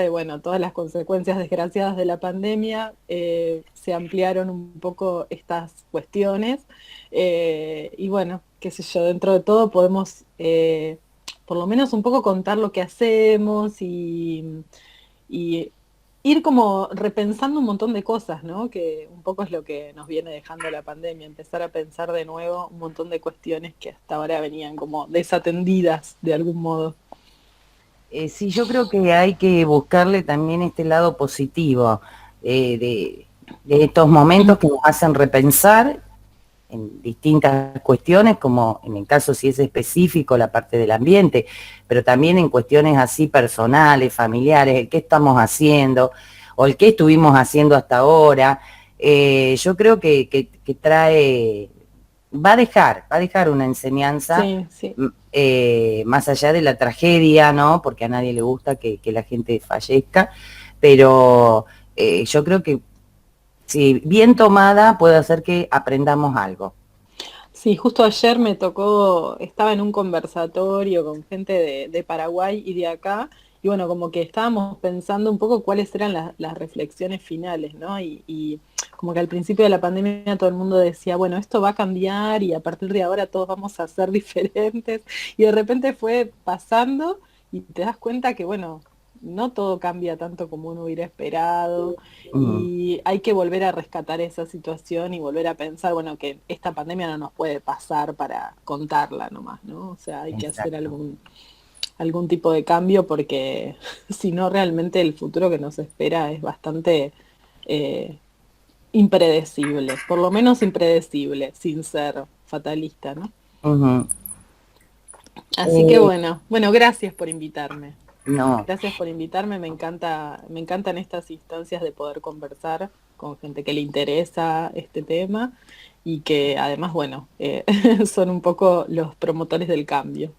de, bueno, todas las consecuencias desgraciadas de la pandemia, se ampliaron un poco estas cuestiones. Y bueno, qué sé yo, dentro de todo podemos por lo menos un poco contar lo que hacemos y ir como repensando un montón de cosas, ¿no? Que un poco es lo que nos viene dejando la pandemia, empezar a pensar de nuevo un montón de cuestiones que hasta ahora venían como desatendidas de algún modo. Sí, yo creo que hay que buscarle también este lado positivo de estos momentos que nos hacen repensar en distintas cuestiones, como en el caso si es específico la parte del ambiente, pero también en cuestiones así personales, familiares, el qué estamos haciendo o el qué estuvimos haciendo hasta ahora. Yo creo que trae, va a dejar una enseñanza Sí, sí. más allá de la tragedia, ¿no? Porque a nadie le gusta que la gente fallezca, pero yo creo que si bien tomada puede hacer que aprendamos algo. Sí, justo ayer me tocó, estaba en un conversatorio con gente de Paraguay y de acá, y bueno, como que estábamos pensando un poco cuáles eran las reflexiones finales, ¿no? Y como que al principio de la pandemia todo el mundo decía, bueno, esto va a cambiar y a partir de ahora todos vamos a ser diferentes, y de repente fue pasando y te das cuenta que, bueno, no todo cambia tanto como uno hubiera esperado Mm, y hay que volver a rescatar esa situación y volver a pensar, bueno, que esta pandemia no nos puede pasar para contarla nomás, ¿no? O sea, hay que hacer exacto. algún tipo de cambio porque si no, realmente el futuro que nos espera es bastante eh, impredecible, por lo menos impredecible, sin ser fatalista, ¿no? Ujú. Así que Eh, bueno, gracias por invitarme. no, Gracias por invitarme, me encantan estas instancias de poder conversar con gente que le interesa este tema y que además, bueno, son un poco los promotores del cambio.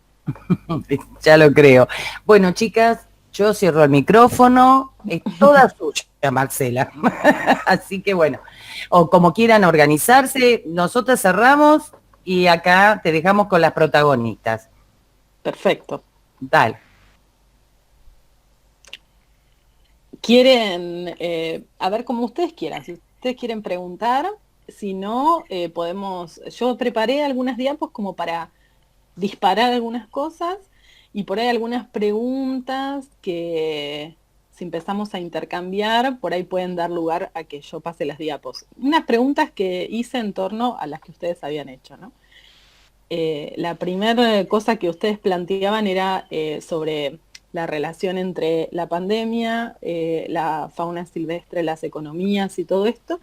ya lo creo. Bueno, chicas, yo cierro el micrófono, es toda suya, Marcela. Así que bueno, o como quieran organizarse, nosotros cerramos y acá te dejamos con las protagonistas. Perfecto. Dale. Quieren, a ver, como ustedes quieran, si ustedes quieren preguntar, si no, podemos, yo preparé algunas diapos como para disparar algunas cosas y por ahí algunas preguntas que si empezamos a intercambiar, por ahí pueden dar lugar a que yo pase las diapos. Unas preguntas que hice en torno a las que ustedes habían hecho, ¿no? La primera cosa que ustedes planteaban era sobre la relación entre la pandemia, la fauna silvestre, las economías y todo esto.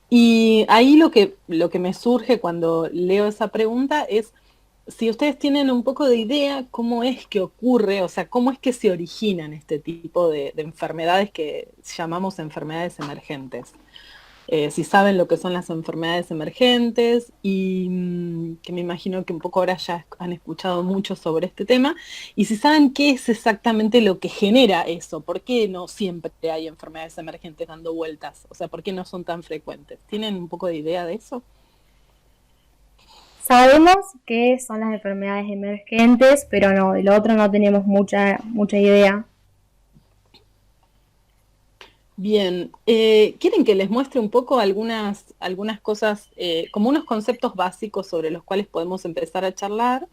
Y ahí lo que me surge cuando leo esa pregunta es si ustedes tienen un poco de idea cómo es que ocurre, o sea, cómo es que se originan este tipo de enfermedades que llamamos enfermedades emergentes. Si saben lo que son las enfermedades emergentes y que me imagino que un poco ahora ya han escuchado mucho sobre este tema, y si saben qué es exactamente lo que genera eso, por qué no siempre hay enfermedades emergentes dando vueltas, o sea, por qué no son tan frecuentes. ¿Tienen un poco de idea de eso? Sabemos que son las enfermedades emergentes, pero no, del otro no tenemos mucha idea. Bien, ¿quieren que les muestre un poco algunas cosas, como unos conceptos básicos sobre los cuales podemos empezar a charlar?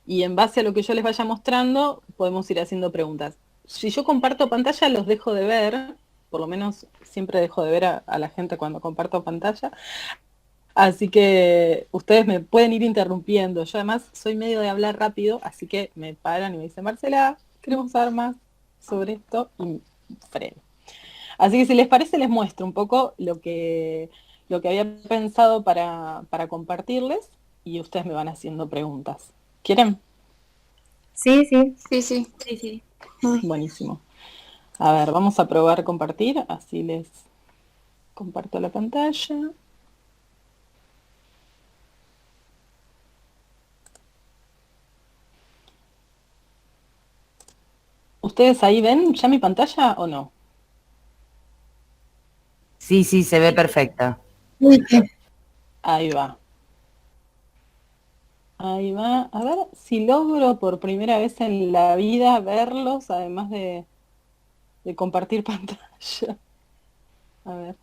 Y en base a lo que yo les vaya mostrando, podemos ir haciendo preguntas. Si yo comparto pantalla, los dejo de ver, por lo menos siempre dejo de ver a la gente cuando comparto pantalla, así que ustedes me pueden ir interrumpiendo. Yo además soy medio de hablar rápido, así que me paran y me dicen, Marcela, queremos saber más sobre esto y freno. Así que si les parece, les muestro un poco lo que había pensado para compartirles y ustedes me van haciendo preguntas. ¿Quieren? Sí, sí. Sí, sí. Sí, sí. Buenísimo. A ver, vamos a probar compartir, así les comparto la pantalla. ¿Ustedes ahí ven ya mi pantalla o no? Sí, sí, se ve perfecta. Muy bien. Ahí va. Ahí va. A ver si logro por primera vez en la vida verlos, además de compartir pantalla. A ver.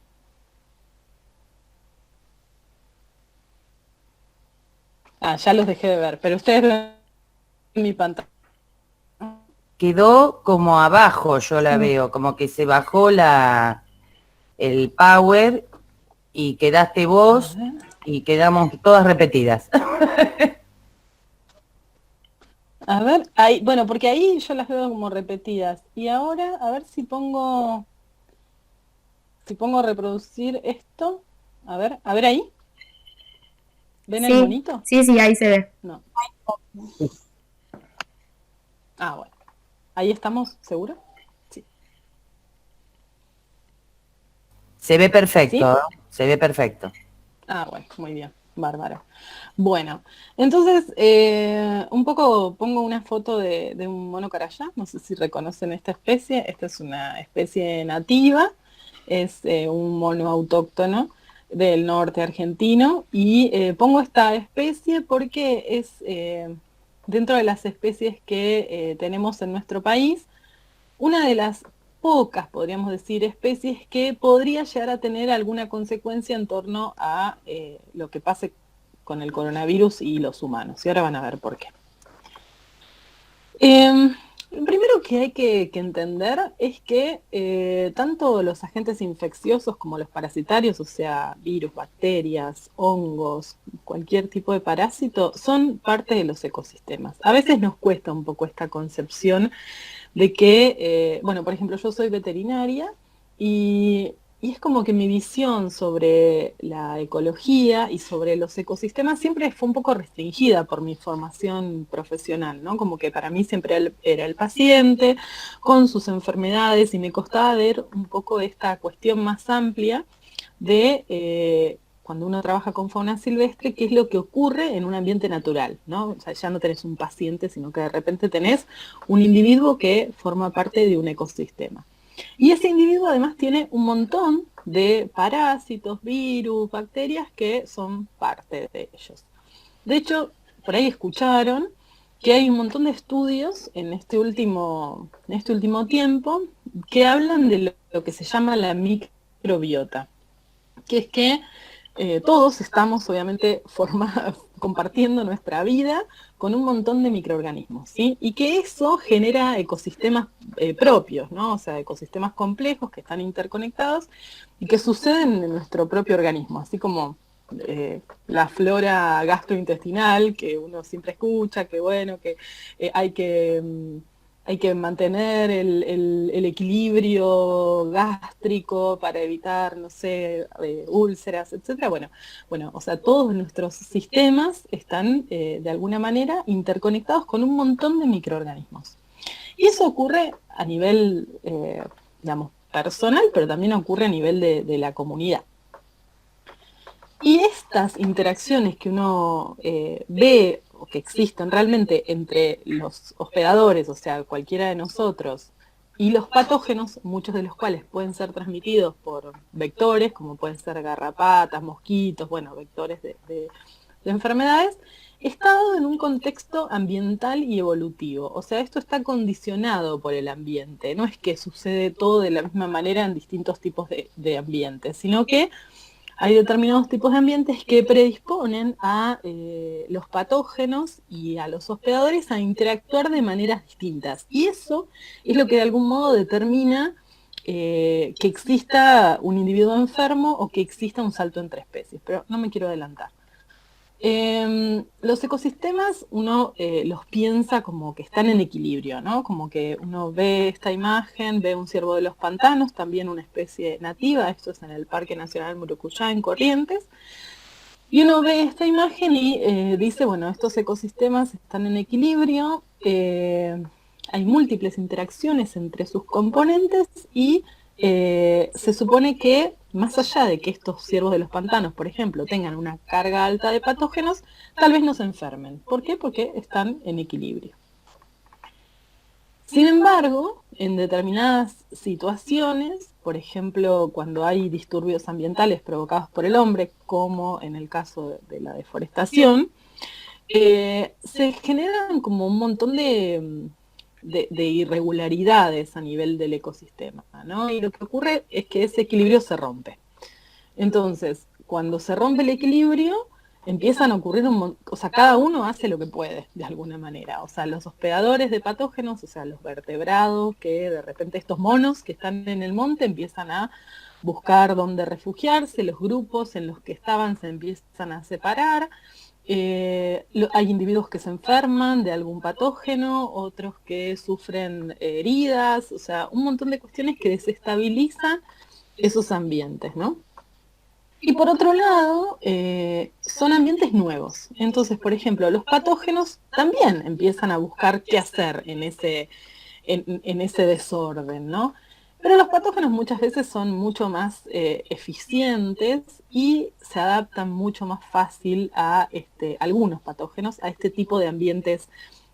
Ah, ya los dejé de ver, pero ustedes ven mi pantalla. Quedó como abajo, yo la veo, como que se bajó el power y quedaste vos y quedamos todas repetidas. A ver, ahí, bueno, porque ahí yo las veo como repetidas. Y ahora, a ver si pongo a reproducir esto. A ver ahí. ¿Ven el Sí, monito? sí, ahí se ve. No. Ah, bueno. Ahí estamos, ¿seguro? Sí. Se ve perfecto, ¿Sí? ¿no? Se ve perfecto. Ah, bueno, muy bien. Bárbaro. Bueno, entonces, un poco pongo una foto de un mono carayá. No sé si reconocen esta especie. Esta es una especie nativa. Es un mono autóctono del norte argentino. Y pongo esta especie porque es dentro de las especies que tenemos en nuestro país, una de las pocas, podríamos decir, especies que podría llegar a tener alguna consecuencia en torno a lo que pase con el coronavirus y los humanos. Y ahora van a ver por qué. Lo primero que hay que entender es que tanto los agentes infecciosos como los parasitarios, o sea, virus, bacterias, hongos, cualquier tipo de parásito, son parte de los ecosistemas. A veces nos cuesta un poco esta concepción de que, bueno, por ejemplo, yo soy veterinaria y es como que mi visión sobre la ecología y sobre los ecosistemas siempre fue un poco restringida por mi formación profesional, ¿no? Como que para mí siempre era el paciente con sus enfermedades y me costaba ver un poco esta cuestión más amplia de cuando uno trabaja con fauna silvestre, qué es lo que ocurre en un ambiente natural, ¿no? O sea, ya no tenés un paciente, sino que de repente tenés un individuo que forma parte de un ecosistema. Y ese individuo además tiene un montón de parásitos, virus, bacterias que son parte de ellos. De hecho, por ahí escucharon que hay un montón de estudios en este último tiempo que hablan de lo que se llama la microbiota, que es que todos estamos obviamente compartiendo nuestra vida con un montón de microorganismos, ¿sí? Y que eso genera ecosistemas propios, ¿no? O sea, ecosistemas complejos que están interconectados y que suceden en nuestro propio organismo, así como la flora gastrointestinal que uno siempre escucha, que bueno, que hay que hay que mantener el equilibrio gástrico para evitar, no sé, úlceras, etcétera. Bueno, o sea, todos nuestros sistemas están de alguna manera interconectados con un montón de microorganismos. Y eso ocurre a nivel, digamos, personal, pero también ocurre a nivel de la comunidad. Y estas interacciones que uno ve o que existen realmente entre los hospedadores, o sea, cualquiera de nosotros, y los patógenos, muchos de los cuales pueden ser transmitidos por vectores, como pueden ser garrapatas, mosquitos, bueno, vectores de enfermedades, está dado en un contexto ambiental y evolutivo. O sea, esto está condicionado por el ambiente. No es que sucede todo de la misma manera en distintos tipos de ambientes, sino que hay determinados tipos de ambientes que predisponen a los patógenos y a los hospedadores a interactuar de maneras distintas. Y eso es lo que de algún modo determina que exista un individuo enfermo o que exista un salto entre especies. Pero no me quiero adelantar. Los ecosistemas uno los piensa como que están en equilibrio, ¿no? Como que uno ve esta imagen, ve un ciervo de los pantanos, también una especie nativa, esto es en el Parque Nacional Murucuyá, en Corrientes, y uno ve esta imagen y dice, bueno, estos ecosistemas están en equilibrio, hay múltiples interacciones entre sus componentes y se supone que más allá de que estos ciervos de los pantanos, por ejemplo, tengan una carga alta de patógenos, tal vez no se enfermen. ¿Por qué? Porque están en equilibrio. Sin embargo, en determinadas situaciones, por ejemplo, cuando hay disturbios ambientales provocados por el hombre, como en el caso de la deforestación, se generan como un montón de irregularidades a nivel del ecosistema, ¿no? Y lo que ocurre es que ese equilibrio se rompe. Entonces, cuando se rompe el equilibrio, empiezan a ocurrir o sea, cada uno hace lo que puede, de alguna manera. O sea, los hospedadores de patógenos, o sea, los vertebrados, que de repente estos monos que están en el monte empiezan a buscar dónde refugiarse, los grupos en los que estaban se empiezan a separar. Hay individuos que se enferman de algún patógeno, otros que sufren heridas, o sea, un montón de cuestiones que desestabilizan esos ambientes, ¿no? Y por otro lado, son ambientes nuevos. Entonces, por ejemplo, los patógenos también empiezan a buscar qué hacer en ese desorden, ¿no? Pero los patógenos muchas veces son mucho más eficientes y se adaptan mucho más fácil a algunos patógenos, a este tipo de ambientes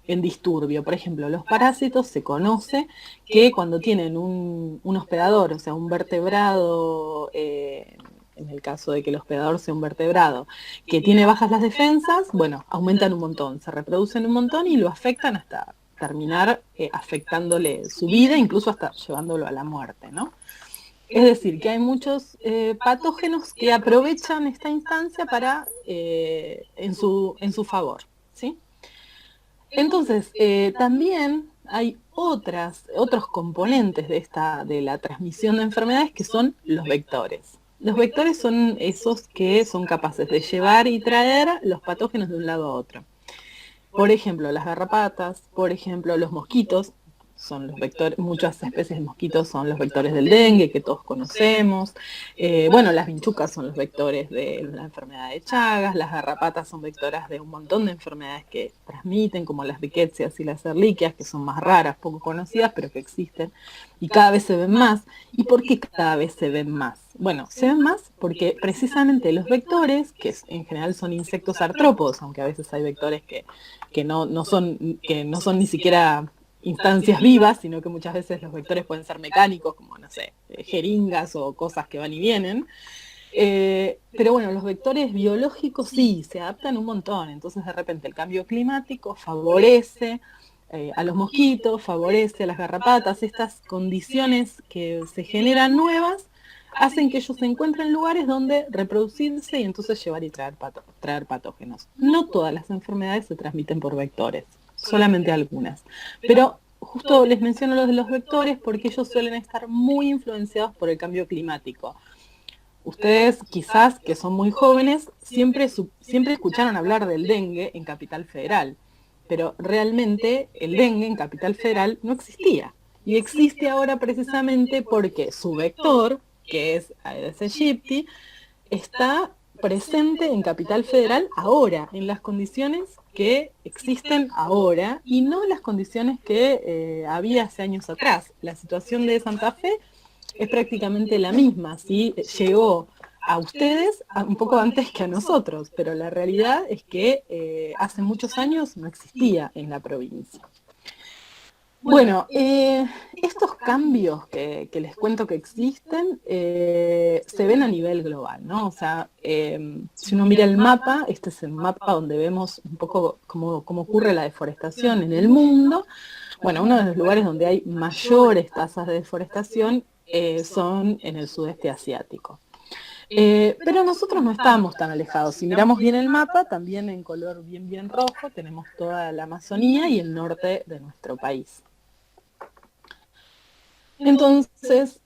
en disturbio. Por ejemplo, los parásitos se conoce que cuando tienen un hospedador, o sea, un vertebrado, en el caso de que el hospedador sea un vertebrado, que tiene bajas las defensas, bueno, aumentan un montón, se reproducen un montón y lo afectan hasta terminar afectándole su vida, incluso hasta llevándolo a la muerte, ¿no? Es decir, que hay muchos patógenos que aprovechan esta instancia para en su favor, ¿sí? Entonces, también hay otros componentes de la transmisión de enfermedades que son los vectores. Los vectores son esos que son capaces de llevar y traer los patógenos de un lado a otro. Por ejemplo, las garrapatas, por ejemplo, los mosquitos, son los vectores, muchas especies de mosquitos son los vectores del dengue que todos conocemos. Bueno, las vinchucas son los vectores de la enfermedad de Chagas, las garrapatas son vectoras de un montón de enfermedades que transmiten, como las riquecias y las erliquias, que son más raras, poco conocidas, pero que existen y cada vez se ven más. ¿Y por qué cada vez se ven más? Bueno, se ven más porque precisamente los vectores, que en general son insectos artrópodos, aunque a veces hay vectores que no son ni siquiera instancias vivas, sino que muchas veces los vectores pueden ser mecánicos, como, no sé, jeringas o cosas que van y vienen. Pero bueno, los vectores biológicos sí, se adaptan un montón, entonces de repente el cambio climático favorece a los mosquitos, favorece a las garrapatas, estas condiciones que se generan nuevas hacen que ellos se encuentren en lugares donde reproducirse y entonces llevar y traer patógenos. No todas las enfermedades se transmiten por vectores, solamente algunas. Pero justo les menciono los de los vectores porque ellos suelen estar muy influenciados por el cambio climático. Ustedes quizás, que son muy jóvenes, siempre escucharon hablar del dengue en Capital Federal, pero realmente el dengue en Capital Federal no existía. Y existe ahora precisamente porque su vector, que es Aedes aegypti, está presente en Capital Federal ahora, en las condiciones que existen ahora y no en las condiciones que había hace años atrás. La situación de Santa Fe es prácticamente la misma, ¿sí? Llegó a ustedes un poco antes que a nosotros, pero la realidad es que hace muchos años no existía en la provincia. Bueno, estos cambios que les cuento que existen se ven a nivel global, ¿no? O sea, si uno mira el mapa, este es el mapa donde vemos un poco cómo ocurre la deforestación en el mundo. Bueno, uno de los lugares donde hay mayores tasas de deforestación son en el sudeste asiático. Pero nosotros no estamos tan alejados. Si miramos bien el mapa, también en color bien rojo, tenemos toda la Amazonía y el norte de nuestro país. Entonces,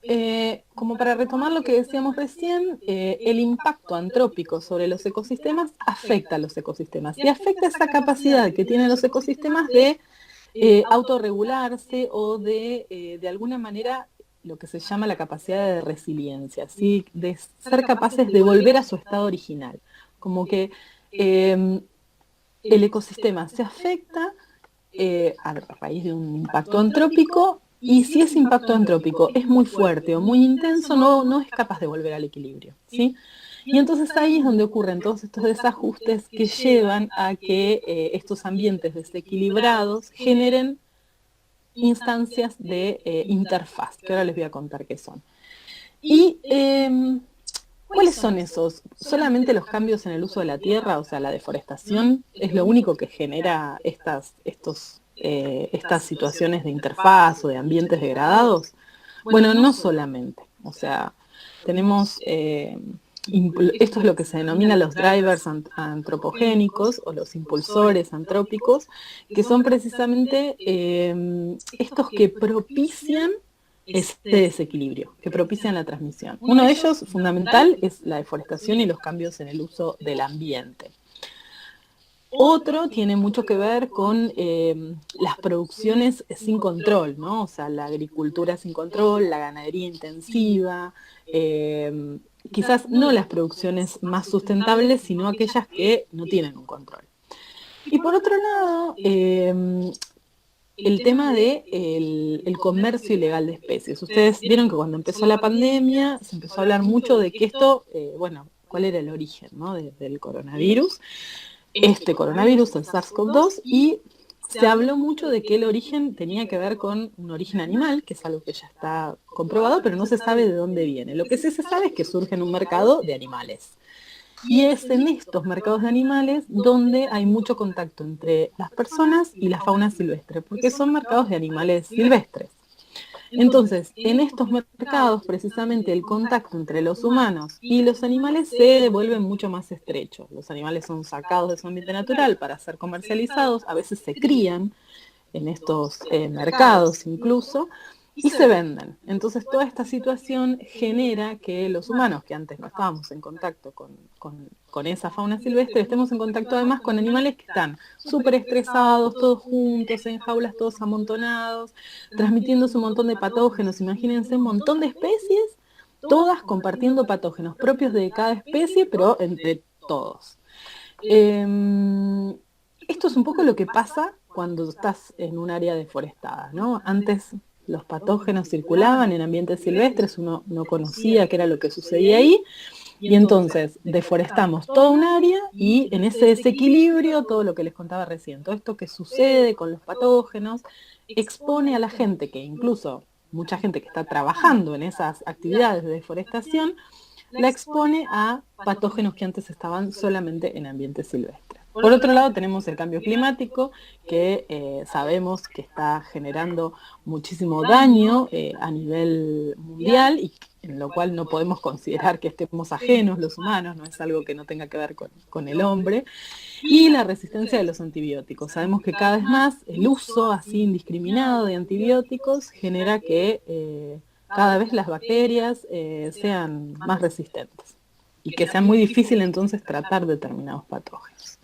como para retomar lo que decíamos recién, el impacto antrópico sobre los ecosistemas afecta a los ecosistemas y afecta esa capacidad que tienen los ecosistemas de autorregularse o de alguna manera lo que se llama la capacidad de resiliencia, ¿sí? De ser capaces de volver a su estado original. Como que el ecosistema se afecta a raíz de un impacto antrópico. Y si ese impacto antrópico es muy fuerte o muy intenso, no es capaz de volver al equilibrio, ¿sí? Y entonces ahí es donde ocurren todos estos desajustes que llevan a que estos ambientes desequilibrados generen instancias de interfaz, que ahora les voy a contar qué son. Y ¿cuáles son esos? ¿Solamente los cambios en el uso de la tierra, o sea, la deforestación, es lo único que genera estos estas situaciones de interfaz o de ambientes degradados? Bueno, no solamente. O sea, tenemos, esto es lo que se denomina los drivers antropogénicos o los impulsores antrópicos, que son precisamente estos que propician ese desequilibrio, que propician la transmisión. Uno de ellos, fundamental, es la deforestación y los cambios en el uso del ambiente. Otro tiene mucho que ver con las producciones sin control, ¿no? O sea, la agricultura sin control, la ganadería intensiva, quizás no las producciones más sustentables, sino aquellas que no tienen un control. Y por otro lado, el tema de el comercio ilegal de especies. Ustedes vieron que cuando empezó la pandemia se empezó a hablar mucho de que esto, bueno, cuál era el origen, ¿no? Del coronavirus. Este coronavirus, el SARS-CoV-2, y se habló mucho de que el origen tenía que ver con un origen animal, que es algo que ya está comprobado, pero no se sabe de dónde viene. Lo que sí se sabe es que surge en un mercado de animales. Y es en estos mercados de animales donde hay mucho contacto entre las personas y la fauna silvestre, porque son mercados de animales silvestres. Entonces, en estos mercados, precisamente el contacto entre los humanos y los animales se vuelve mucho más estrecho. Los animales son sacados de su ambiente natural para ser comercializados, a veces se crían en estos mercados incluso, y se venden. Entonces toda esta situación genera que los humanos, que antes no estábamos en contacto con esa fauna silvestre, estemos en contacto además con animales que están súper estresados, todos juntos, en jaulas, todos amontonados, transmitiéndose un montón de patógenos. Imagínense un montón de especies, todas compartiendo patógenos propios de cada especie, pero entre todos. Esto es un poco lo que pasa cuando estás en un área deforestada, ¿no? Antes los patógenos circulaban en ambientes silvestres, uno no conocía qué era lo que sucedía ahí, y entonces deforestamos toda un área y en ese desequilibrio, todo lo que les contaba recién, todo esto que sucede con los patógenos, expone a la gente, que incluso mucha gente que está trabajando en esas actividades de deforestación, la expone a patógenos que antes estaban solamente en ambientes silvestres. Por otro lado tenemos el cambio climático, que sabemos que está generando muchísimo daño a nivel mundial y en lo cual no podemos considerar que estemos ajenos los humanos, no es algo que no tenga que ver con el hombre. Y la resistencia de los antibióticos. Sabemos que cada vez más el uso así indiscriminado de antibióticos genera que cada vez las bacterias sean más resistentes y que sea muy difícil entonces tratar determinados patógenos.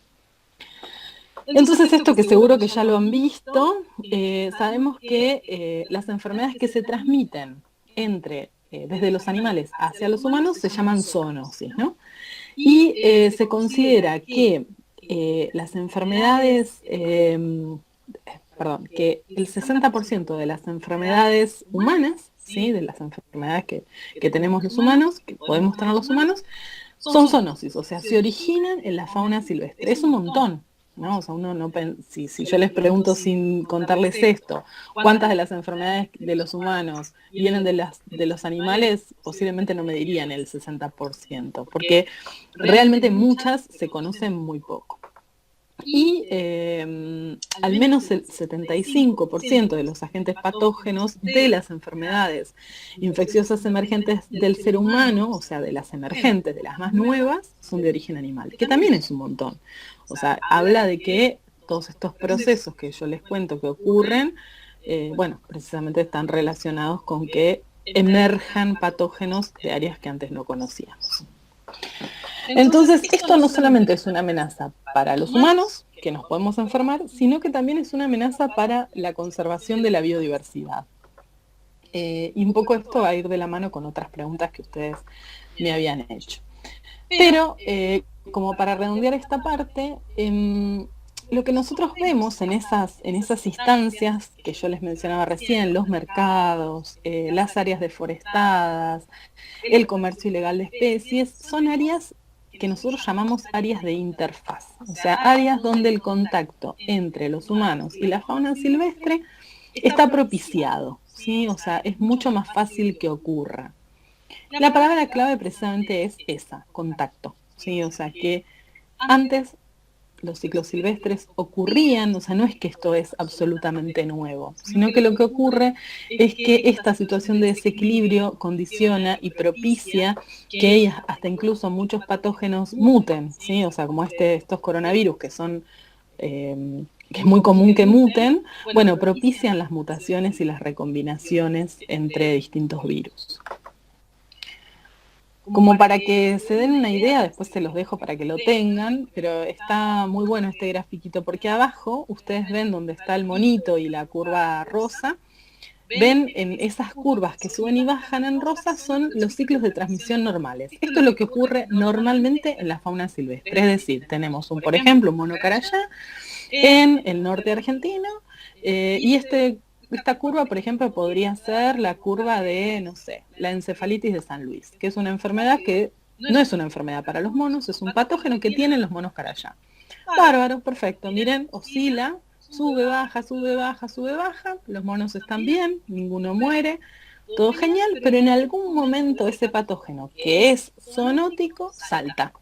Entonces esto que seguro que ya lo han visto, sabemos que las enfermedades que se transmiten desde los animales hacia los humanos se llaman zoonosis, ¿no? Y se considera que las enfermedades, que el 60% de las enfermedades humanas, ¿sí? De las enfermedades que tenemos los humanos, que podemos tener los humanos, son zoonosis, o sea, se originan en la fauna silvestre. Es un montón, ¿no? O sea, uno no si yo les pregunto sin contarles esto, ¿cuántas de las enfermedades de los humanos vienen de los animales? Posiblemente no me dirían el 60%, porque realmente muchas se conocen muy poco. Y al menos el 75% de los agentes patógenos de las enfermedades infecciosas emergentes del ser humano, o sea, de las emergentes, de las más nuevas, son de origen animal, que también es un montón. O sea, habla de que todos estos procesos que yo les cuento que ocurren, bueno, precisamente están relacionados con que emerjan patógenos de áreas que antes no conocíamos. Entonces, esto no solamente es una amenaza para los humanos, que nos podemos enfermar, sino que también es una amenaza para la conservación de la biodiversidad. Y un poco esto va a ir de la mano con otras preguntas que ustedes me habían hecho. Pero, como para redondear esta parte, lo que nosotros vemos en esas instancias que yo les mencionaba recién, los mercados, las áreas deforestadas, el comercio ilegal de especies, son áreas que nosotros llamamos áreas de interfaz, o sea, áreas donde el contacto entre los humanos y la fauna silvestre está propiciado, ¿sí? O sea, es mucho más fácil que ocurra. La palabra clave precisamente es esa, contacto, ¿sí? O sea, que antes los ciclos silvestres ocurrían, o sea, no es que esto es absolutamente nuevo, sino que lo que ocurre es que esta situación de desequilibrio condiciona y propicia que hasta incluso muchos patógenos muten, ¿sí? O sea, como estos coronavirus que son... que es muy común que muten, bueno, propician las mutaciones y las recombinaciones entre distintos virus. Como para que se den una idea, después se los dejo para que lo tengan, pero está muy bueno este grafiquito, porque abajo ustedes ven donde está el monito y la curva rosa, ven en esas curvas que suben y bajan en rosa son los ciclos de transmisión normales. Esto es lo que ocurre normalmente en la fauna silvestre, es decir, tenemos por ejemplo, un mono carayá en el norte argentino, y esta curva, por ejemplo, podría ser la curva de, no sé, la encefalitis de San Luis, que es una enfermedad que no es una enfermedad para los monos, es un patógeno que tienen los monos carayá. Bárbaro, perfecto, miren, oscila, sube, baja, sube, baja, sube, baja, los monos están bien, ninguno muere, todo genial, pero en algún momento ese patógeno, que es zoonótico, salta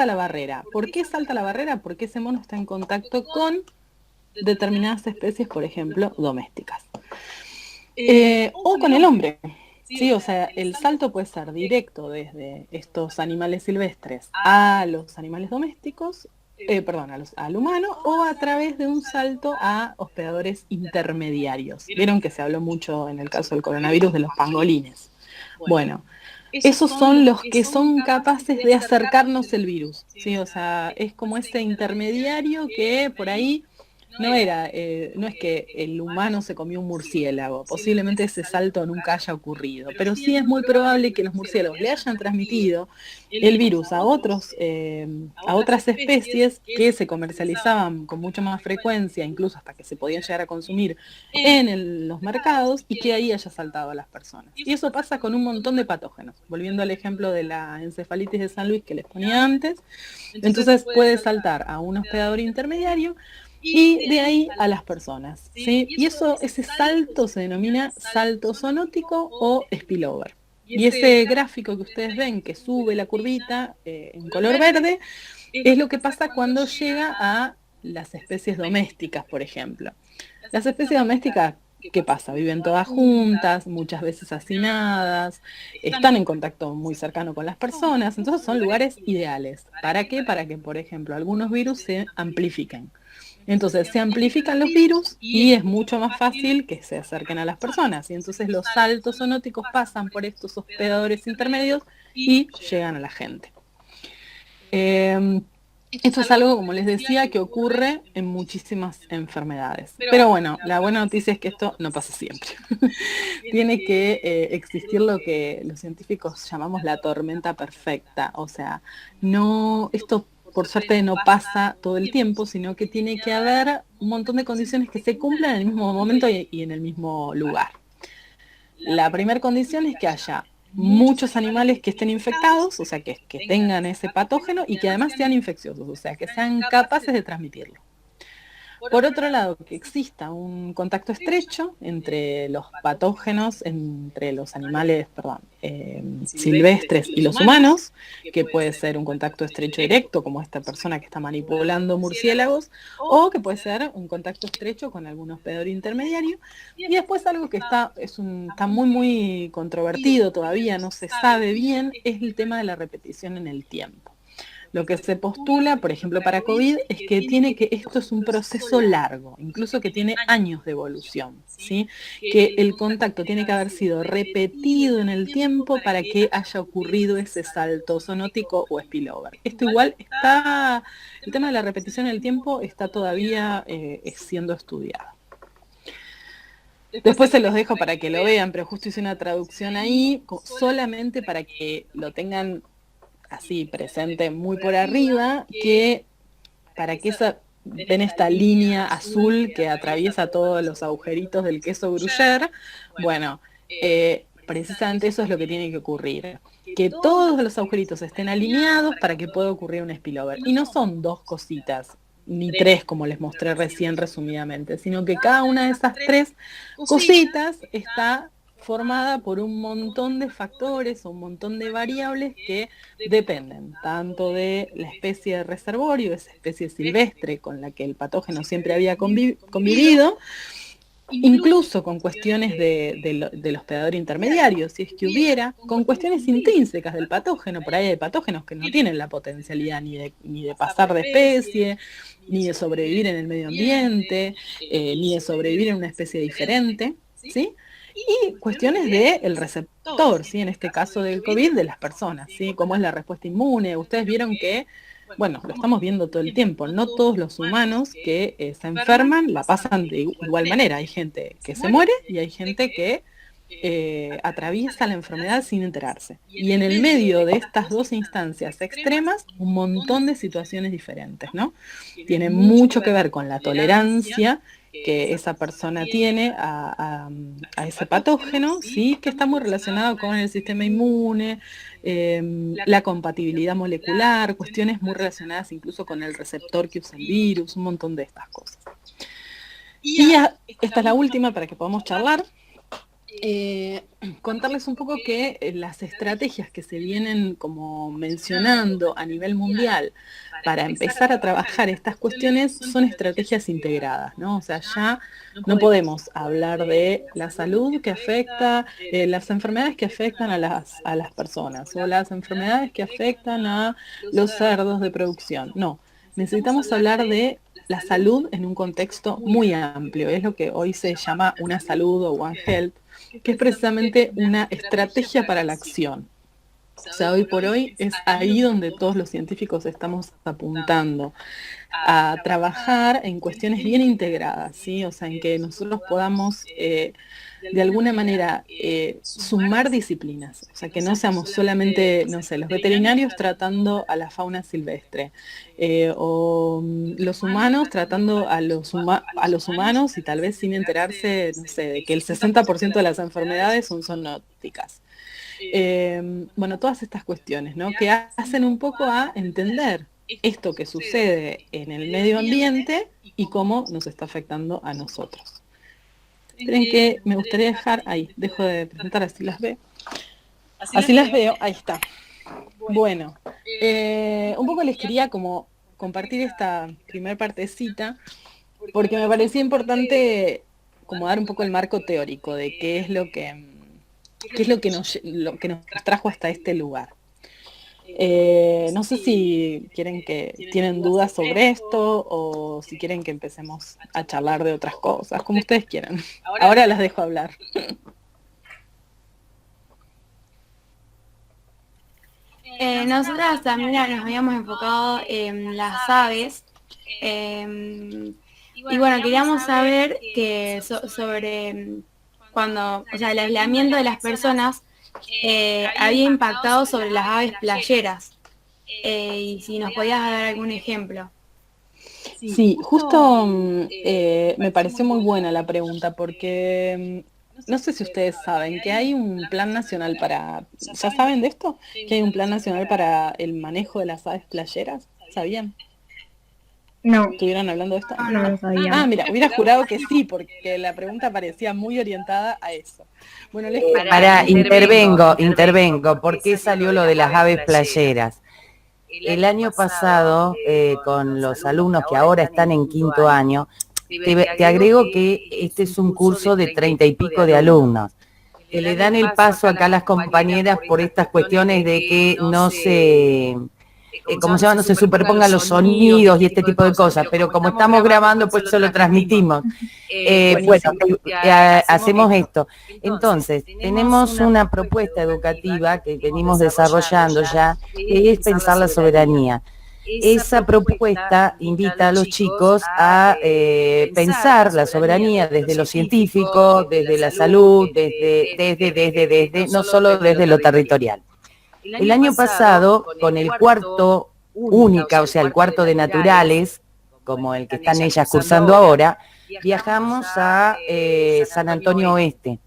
la barrera. ¿Por qué salta la barrera? Porque ese mono está en contacto con determinadas especies, por ejemplo, domésticas. O con el hombre. Sí, o sea, el salto puede ser directo desde estos animales silvestres a los animales domésticos, al humano, o a través de un salto a hospedadores intermediarios. Vieron que se habló mucho en el caso del coronavirus de los pangolines. Bueno, esos son los que son capaces de acercarnos el virus, ¿sí? O sea, es como ese intermediario que por ahí no es que el humano se comió un murciélago, posiblemente ese salto nunca haya ocurrido, pero sí es muy probable que los murciélagos le hayan transmitido el virus a otras especies que se comercializaban con mucha más frecuencia, incluso hasta que se podían llegar a consumir en los mercados, y que ahí haya saltado a las personas. Y eso pasa con un montón de patógenos. Volviendo al ejemplo de la encefalitis de San Luis que les ponía antes, entonces puede saltar a un hospedador intermediario y de ahí a las personas, ¿sí? Y ese salto se denomina salto zoonótico o spillover. Y ese gráfico que ustedes ven que sube la curvita en color verde es lo que pasa cuando llega a las especies domésticas, por ejemplo. Las especies domésticas, ¿qué pasa? Viven todas juntas, muchas veces hacinadas, están en contacto muy cercano con las personas, entonces son lugares ideales. ¿Para qué? Para que, por ejemplo, algunos virus se amplifiquen. Entonces se amplifican los virus y es mucho más fácil que se acerquen a las personas. Y entonces los saltos zoonóticos pasan por estos hospedadores intermedios y llegan a la gente. Esto es algo, como les decía, que ocurre en muchísimas enfermedades. Pero bueno, la buena noticia es que esto no pasa siempre. Tiene que existir lo que los científicos llamamos la tormenta perfecta. O sea, esto por suerte no pasa todo el tiempo, sino que tiene que haber un montón de condiciones que se cumplan en el mismo momento y en el mismo lugar. La primera condición es que haya muchos animales que estén infectados, o sea, que tengan ese patógeno y que además sean infecciosos, o sea, que sean capaces de transmitirlo. Por otro lado, que exista un contacto estrecho entre los patógenos, entre los animales, silvestres y los humanos, que puede ser un contacto estrecho directo, como esta persona que está manipulando murciélagos, o que puede ser un contacto estrecho con algún hospedador intermediario. Y después algo que está muy, muy controvertido todavía, no se sabe bien, es el tema de la repetición en el tiempo. Lo que se postula, por ejemplo, para COVID, es que esto es un proceso largo, incluso que tiene años de evolución, ¿sí? Que el contacto tiene que haber sido repetido en el tiempo para que haya ocurrido ese salto zoonótico o spillover. Esto igual el tema de la repetición en el tiempo está todavía siendo estudiado. Después se los dejo para que lo vean, pero justo hice una traducción ahí, solamente para que lo tengan así presente muy por arriba, que para que ven esta línea azul que atraviesa todos los agujeritos del queso gruyère, bueno, precisamente eso es lo que tiene que ocurrir, que todos los agujeritos estén alineados para que pueda ocurrir un spillover. Y no son dos cositas, ni tres como les mostré recién resumidamente, sino que cada una de esas tres cositas está formada por un montón de factores o un montón de variables que dependen tanto de la especie de reservorio, esa especie silvestre con la que el patógeno siempre había convivido, incluso con cuestiones del hospedador intermediario, si es que hubiera, con cuestiones intrínsecas del patógeno. Por ahí hay patógenos que no tienen la potencialidad ni de pasar de especie, ni de sobrevivir en el medio ambiente, ni de sobrevivir en una especie diferente, ¿sí? Y cuestiones del receptor, ¿sí? En este caso del COVID, de las personas, ¿sí? Cómo es la respuesta inmune. Ustedes vieron que, bueno, lo estamos viendo todo el tiempo, no todos los humanos que se enferman la pasan de igual manera. Hay gente que se muere y hay gente que atraviesa la enfermedad sin enterarse. Y en el medio de estas dos instancias extremas, un montón de situaciones diferentes, ¿no? Tiene mucho que ver con la tolerancia que esa persona tiene a ese patógeno, ¿sí? Que está muy relacionado con el sistema inmune, la compatibilidad molecular, cuestiones muy relacionadas incluso con el receptor que usa el virus, un montón de estas cosas. Y esta es la última para que podamos charlar. Contarles un poco que las estrategias que se vienen como mencionando a nivel mundial para empezar a trabajar estas cuestiones son estrategias integradas, ¿no? O sea, ya no podemos hablar de la salud que afecta, las enfermedades que afectan a las personas o las enfermedades que afectan a los cerdos de producción. No, necesitamos hablar de la salud en un contexto muy amplio. Es lo que hoy se llama una salud o One Health, que es precisamente una estrategia para la acción. O sea, hoy por hoy es ahí donde todos los científicos estamos apuntando a trabajar en cuestiones bien integradas, ¿sí? O sea, en que nosotros podamos de alguna manera sumar disciplinas, o sea, que no seamos solamente, no sé, los veterinarios tratando a la fauna silvestre, o los humanos tratando a los humanos y tal vez sin enterarse, no sé, de que el 60% de las enfermedades son zoonóticas. Bueno, todas estas cuestiones, ¿no? Que hacen un poco a entender esto que sucede en el medio ambiente y cómo nos está afectando a nosotros. Esperen que me gustaría dejar, ahí, dejo de presentar, así las veo. Así las veo, ahí está. Bueno, un poco les quería como compartir esta primera partecita, porque me parecía importante como dar un poco el marco teórico de qué es lo que nos trajo hasta este lugar. No sé si tienen dudas sobre esto o si quieren que empecemos a charlar de otras cosas, como ustedes quieran. Ahora las dejo hablar. Nosotras también nos habíamos enfocado en las aves y bueno, queríamos saber que sobre cuando, o sea, el aislamiento de las personas había impactado sobre las aves playeras y si nos podías dar algún ejemplo. Sí, justo me pareció muy buena la pregunta porque no sé si ustedes saben que hay un plan nacional ¿ya saben de esto? Que hay un plan nacional para el manejo de las aves playeras, ¿sabían? No. ¿Estuvieron hablando de esto? No lo sabía. Ah, mira, hubiera jurado que sí, porque la pregunta parecía muy orientada a eso. Bueno, intervengo. ¿Por qué salió lo de las aves playeras? El año pasado, con los alumnos que ahora están en quinto año, te agrego que este es un curso de 30 y pico de alumnos, que le dan el paso acá a las compañeras por estas cuestiones de que no se... ¿cómo se llama? No se superpongan los sonidos y este tipo de cosas, pero como estamos grabando, pues eso lo transmitimos. Hacemos esto. Entonces, tenemos una propuesta educativa que venimos desarrollando ya, que es pensar la soberanía. Esa propuesta invita a los chicos a pensar la soberanía desde lo científico, desde la salud, desde no solo desde lo territorial. El año pasado, con el cuarto única, o sea, el cuarto de naturales, como el que están ellas cursando ahora, viajamos a San Antonio Oeste.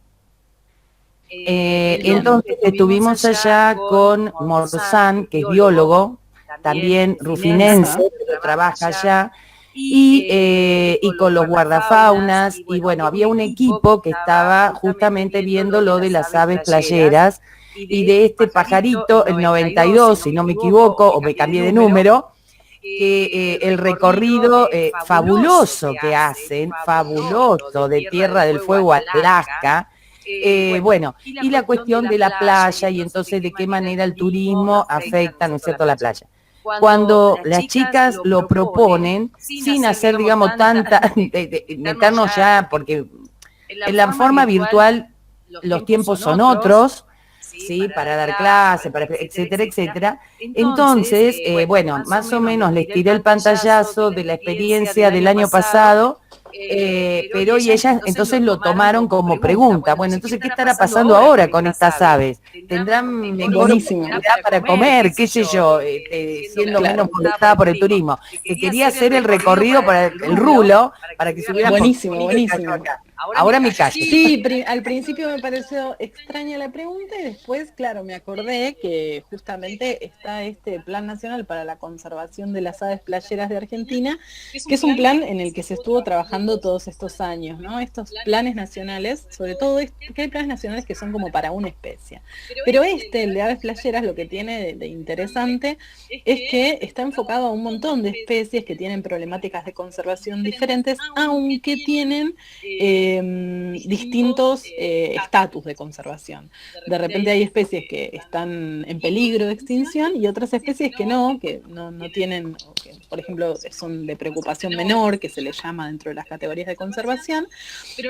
Entonces estuvimos allá con Morzán, que es biólogo, también rufinense, pero trabaja allá, y con los guardafaunas, y bueno, había un equipo que estaba justamente viendo lo de las aves playeras, y de este pajarito, el 92, si no me equivoco, o me cambié de número, que el recorrido fabuloso que hacen, fabuloso, de Tierra del Fuego a Alaska, bueno, y la cuestión de la playa, y entonces de qué manera el turismo afecta, ¿no es cierto?, la playa. Cuando las chicas lo proponen, sin hacer, digamos, meternos ya, porque en la forma virtual los tiempos son otros, ¿sí? Para dar clases, etcétera, etcétera. Entonces, bueno, más o menos les tiré el pantallazo de la experiencia del año pasado, pero y ellas entonces lo tomaron como pregunta. Bueno, entonces, ¿qué estará pasando ahora con estas aves? ¿Tendrán mejor oportunidad para comer? ¿Qué sé yo? Siendo menos molestada por el turismo. Que quería hacer el recorrido para el rulo, para que se hubiera... Buenísimo, buenísimo. Ahora me callo. Sí, al principio me pareció extraña la pregunta y después, claro, me acordé que justamente está este Plan Nacional para la Conservación de las Aves Playeras de Argentina, que es un plan en el que se estuvo trabajando todos estos años, ¿no? Estos planes nacionales, sobre todo que hay planes nacionales que son como para una especie. Pero el de aves playeras, lo que tiene de interesante es que está enfocado a un montón de especies que tienen problemáticas de conservación diferentes, aunque tienen distintos estatus de conservación. De repente hay especies que están en peligro de extinción y otras especies que no tienen, que, por ejemplo, son de preocupación menor, que se les llama dentro de las categorías de conservación.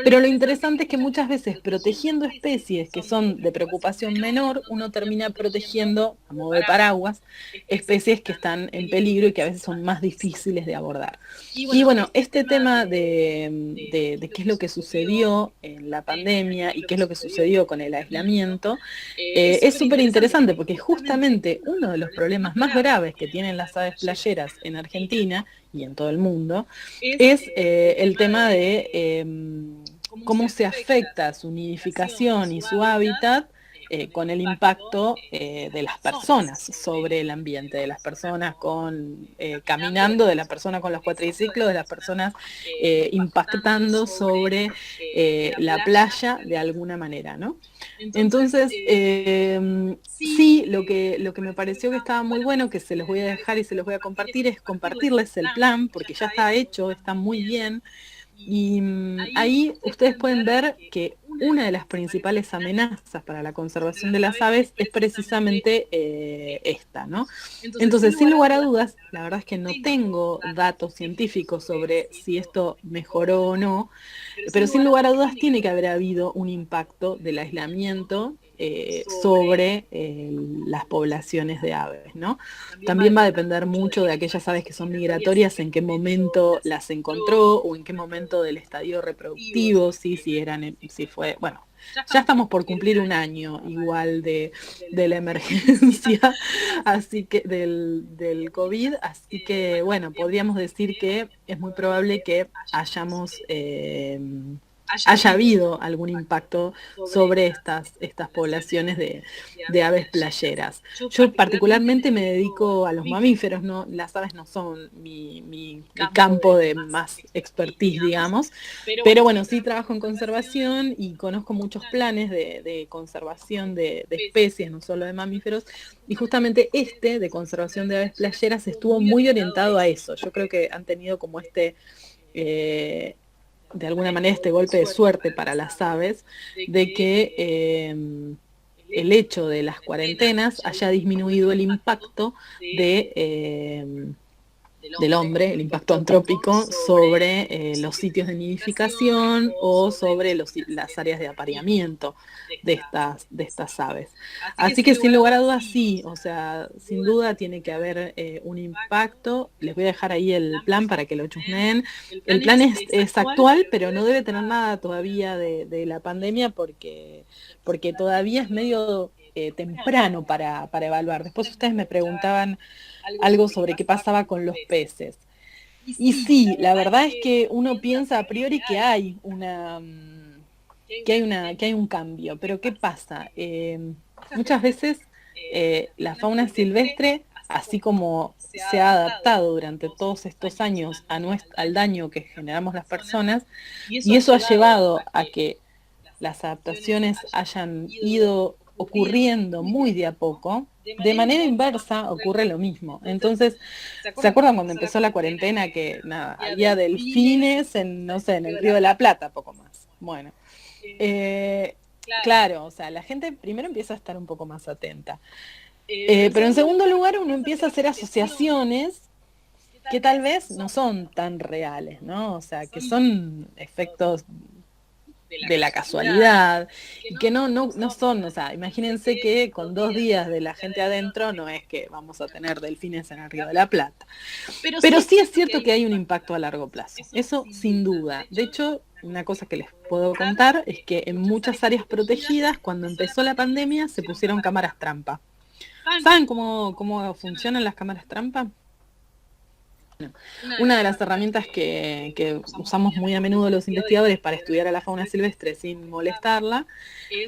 Pero lo interesante es que muchas veces protegiendo especies que son de preocupación menor, uno termina protegiendo, a modo de paraguas, especies que están en peligro y que a veces son más difíciles de abordar. Y bueno, este tema de qué es lo que sucedió en la pandemia y qué es lo que sucedió con el aislamiento, es súper interesante porque justamente uno de los problemas más graves que tienen las aves playeras en Argentina y en todo el mundo es el tema de cómo se afecta su nidificación y su hábitat con el impacto de las personas sobre el ambiente, de las personas caminando, de las personas con los cuatriciclos, de las personas impactando sobre la playa de alguna manera, ¿no? Entonces, sí, lo que me pareció que estaba muy bueno, que se los voy a dejar y se los voy a compartir, es compartirles el plan, porque ya está hecho, está muy bien. Y ahí ustedes pueden ver que una de las principales amenazas para la conservación de las aves es precisamente esta, ¿no? Entonces, sin lugar a dudas, la verdad es que no tengo datos científicos sobre si esto mejoró o no, pero sin lugar a dudas tiene que haber habido un impacto del aislamiento sobre las poblaciones de aves, ¿no? También va a depender mucho de aquellas aves que son migratorias, en qué momento las encontró o en qué momento del estadio reproductivo, si fue, bueno, ya estamos por cumplir un año igual de la emergencia, así que del COVID, así que bueno, podríamos decir que es muy probable que haya habido algún impacto sobre estas poblaciones de aves playeras. Yo particularmente me dedico a los mamíferos, no, las aves no son mi campo de más expertise, digamos, pero bueno, sí trabajo en conservación y conozco muchos planes de conservación de especies, no solo de mamíferos, y justamente de conservación de aves playeras estuvo muy orientado a eso. Yo creo que han tenido como de alguna manera este golpe de suerte para las aves, de que el hecho de las cuarentenas haya disminuido el impacto del hombre, el impacto antrópico sobre los sitios de nidificación o sobre las áreas de apareamiento de estas aves. Así que sin lugar a dudas sí, o sea, sin duda tiene que haber un impacto. Les voy a dejar ahí el plan para que lo chusmeen. El plan es actual, pero no debe tener nada todavía de la pandemia porque todavía es medio temprano para evaluar. Después ustedes me preguntaban algo sobre qué pasaba con los peces. Y sí, la verdad es que uno piensa a priori que hay un cambio, pero ¿qué pasa? Muchas veces la fauna silvestre así como se ha adaptado durante todos estos años al daño que generamos las personas, y eso ha llevado a que las adaptaciones hayan ido ocurriendo muy de a poco, de manera inversa ocurre lo mismo. Entonces, ¿se acuerdan cuando empezó la cuarentena que nada, había delfines en, no sé, en el Río de la Plata, poco más? Bueno, claro, o sea, la gente primero empieza a estar un poco más atenta. Pero en segundo lugar, uno empieza a hacer asociaciones que tal vez no son tan reales, ¿no? O sea, que son efectos de la casualidad, y que no son, o sea, imagínense que con 2 días de la gente adentro no es que vamos a tener delfines en el Río de la Plata. Pero sí es cierto que hay un impacto a largo plazo, eso sin duda. De hecho, una cosa que les puedo contar es que en muchas áreas protegidas, cuando empezó la pandemia, se pusieron cámaras trampa. ¿Saben cómo funcionan las cámaras trampa? Una de las herramientas que usamos muy a menudo los investigadores para estudiar a la fauna silvestre sin molestarla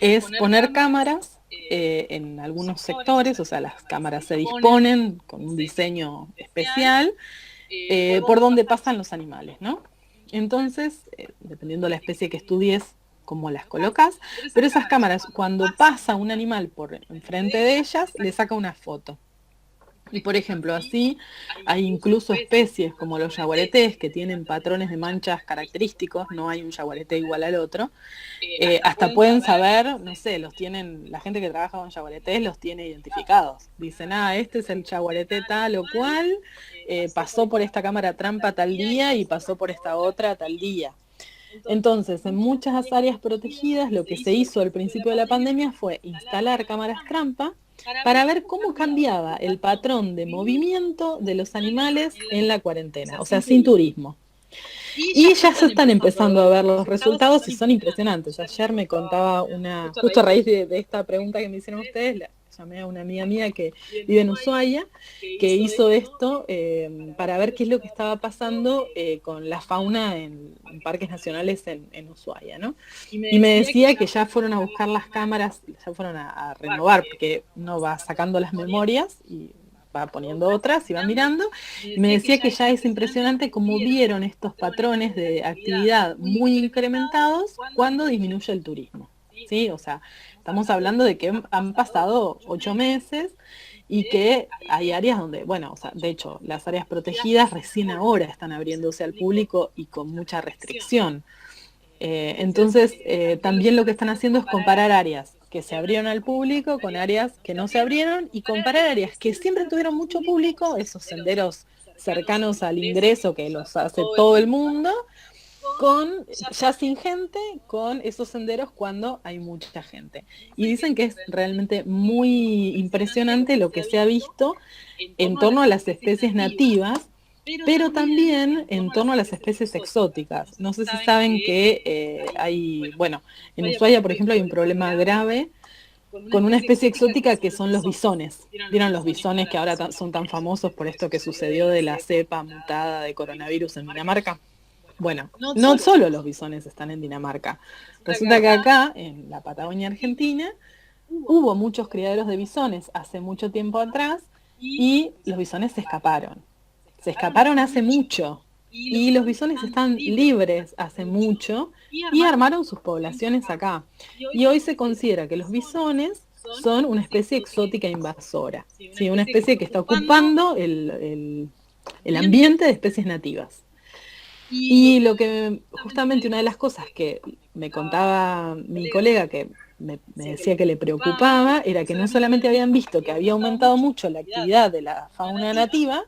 es poner cámaras en algunos sectores, o sea, las cámaras se disponen con un diseño especial por donde pasan los animales, ¿no? Entonces, dependiendo de la especie que estudies, cómo las colocas, pero esas cámaras, cuando pasa un animal por enfrente de ellas, le saca una foto. Y por ejemplo, así hay incluso especies como los yaguaretés que tienen patrones de manchas característicos, no hay un yaguareté igual al otro, hasta pueden saber, no sé, los tienen, la gente que trabaja con yaguaretés los tiene identificados. Dicen, este es el yaguareté tal o cual, pasó por esta cámara trampa tal día y pasó por esta otra tal día. Entonces, en muchas áreas protegidas, lo que se hizo al principio de la pandemia fue instalar cámaras trampa para ver cómo cambiaba el patrón de movimiento de los animales en la cuarentena, o sea, sin turismo. Y ya se están empezando a ver los resultados y son impresionantes. Ayer me contaba justo a raíz de esta pregunta que me hicieron ustedes, llamé a una amiga mía que vive en Ushuaia, que hizo esto para ver qué es lo que estaba pasando con la fauna en parques nacionales en Ushuaia, ¿no? Y me decía que ya fueron a buscar las cámaras, ya fueron a renovar, porque uno va sacando las memorias y va poniendo otras y va mirando, y me decía que ya es impresionante cómo vieron estos patrones de actividad muy incrementados cuando disminuye el turismo, ¿sí? O sea, estamos hablando de que han pasado 8 meses y que hay áreas donde, bueno, o sea, de hecho, las áreas protegidas recién ahora están abriéndose al público y con mucha restricción. Entonces, también lo que están haciendo es comparar áreas que se abrieron al público con áreas que no se abrieron y comparar áreas que siempre tuvieron mucho público, esos senderos cercanos al ingreso que los hace todo el mundo, con ya sin gente, con esos senderos cuando hay mucha gente. Y dicen que es realmente muy impresionante lo que se ha visto en torno a las especies nativas, pero también en torno a las especies exóticas. No sé si saben que en Ushuaia, por ejemplo, hay un problema grave con una especie exótica que son los bisones. ¿Vieron los bisones que ahora son tan famosos por esto que sucedió de la cepa mutada de coronavirus en Dinamarca? Bueno, no solo los bisones están en Dinamarca. Resulta que acá, en la Patagonia Argentina, hubo muchos criaderos de bisones hace mucho tiempo atrás y los bisones se escaparon. Se escaparon hace mucho y los bisones están libres hace mucho y armaron sus poblaciones acá. Y hoy se considera que los bisones son una especie exótica invasora, ¿sí? Una especie que está ocupando el ambiente de especies nativas. Y lo que, justamente una de las cosas que me contaba mi colega, que me decía que le preocupaba, era que no solamente habían visto que había aumentado mucho la actividad de la fauna nativa,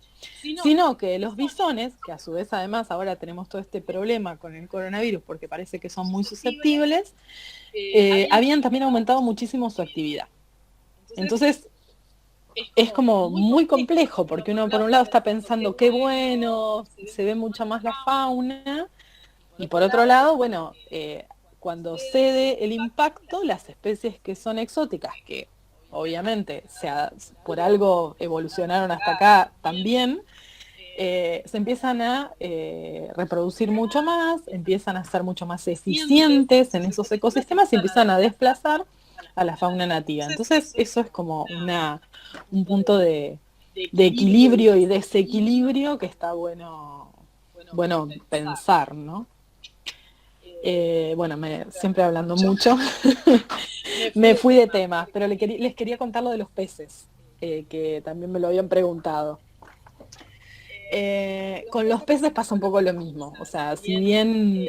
sino que los bisones, que a su vez además ahora tenemos todo este problema con el coronavirus porque parece que son muy susceptibles, habían también aumentado muchísimo su actividad. Entonces, es como muy complejo, porque uno por un lado está pensando, qué bueno, se ve mucha más la fauna, y por otro lado, bueno, cuando cede el impacto, las especies que son exóticas, que obviamente por algo evolucionaron hasta acá también, se empiezan a reproducir mucho más, empiezan a ser mucho más eficientes en esos ecosistemas y empiezan a desplazar a la fauna nativa. Entonces eso es como un punto de de equilibrio y desequilibrio que está bueno pensar, ¿no? Bueno, siempre hablando mucho, me fui de tema, pero les quería contar lo de los peces, que también me lo habían preguntado. Con los peces pasa un poco lo mismo, o sea, si bien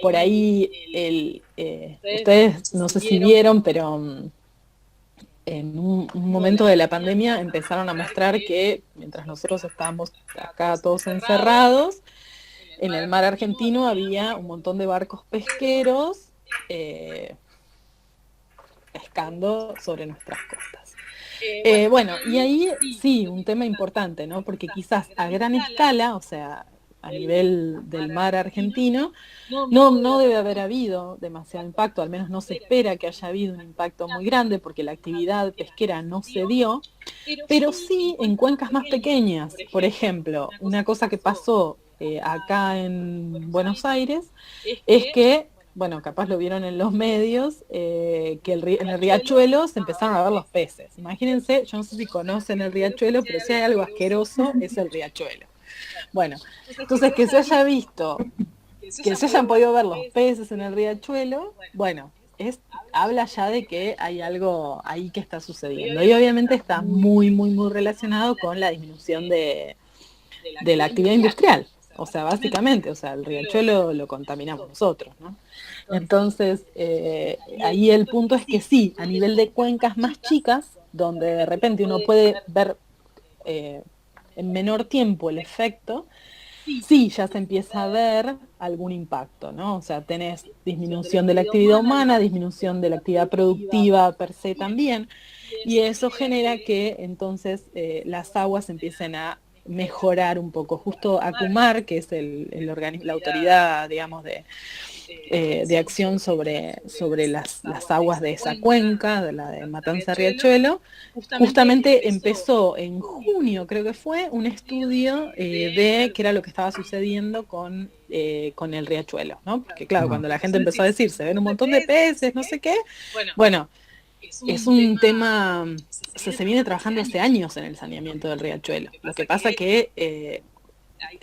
por ahí ustedes no sé si vieron, pero en un momento de la pandemia empezaron a mostrar que mientras nosotros estábamos acá todos encerrados, en el mar argentino había un montón de barcos pesqueros pescando sobre nuestras costas. Bueno, y ahí sí, un tema importante, ¿no? Porque quizás a gran escala, o sea, a nivel del mar argentino, no debe haber habido demasiado impacto, al menos no se espera que haya habido un impacto muy grande porque la actividad pesquera no se dio, pero sí en cuencas más pequeñas. Por ejemplo, una cosa que pasó acá en Buenos Aires es que, bueno, capaz lo vieron en los medios, que en el riachuelo se empezaron a ver los peces. Imagínense, yo no sé si conocen el riachuelo, pero si hay algo asqueroso es el riachuelo. Bueno, entonces que se haya visto, que se hayan podido ver los peces en el riachuelo, bueno, habla ya de que hay algo ahí que está sucediendo. Y obviamente está muy relacionado con la disminución de la actividad industrial. O sea, básicamente, o sea, el riachuelo lo contaminamos nosotros, ¿no? Entonces, ahí el punto es que sí, a nivel de cuencas más chicas, donde de repente uno puede ver en menor tiempo el efecto, sí, ya se empieza a ver algún impacto, ¿no? O sea, tenés disminución de la actividad humana, disminución de la actividad productiva per se también, y eso genera que entonces las aguas empiecen a mejorar un poco. Justo ACUMAR, que es el organismo, la autoridad, digamos, de acción sobre las aguas de esa cuenca, de la de Matanza Riachuelo, justamente empezó en junio, creo que fue, un estudio de qué era lo que estaba sucediendo con el riachuelo, ¿no? Porque claro, cuando la gente empezó a decir, se ven un montón de peces, no sé qué, bueno, es un tema, o sea, se viene trabajando hace años en el saneamiento del riachuelo. Lo que pasa que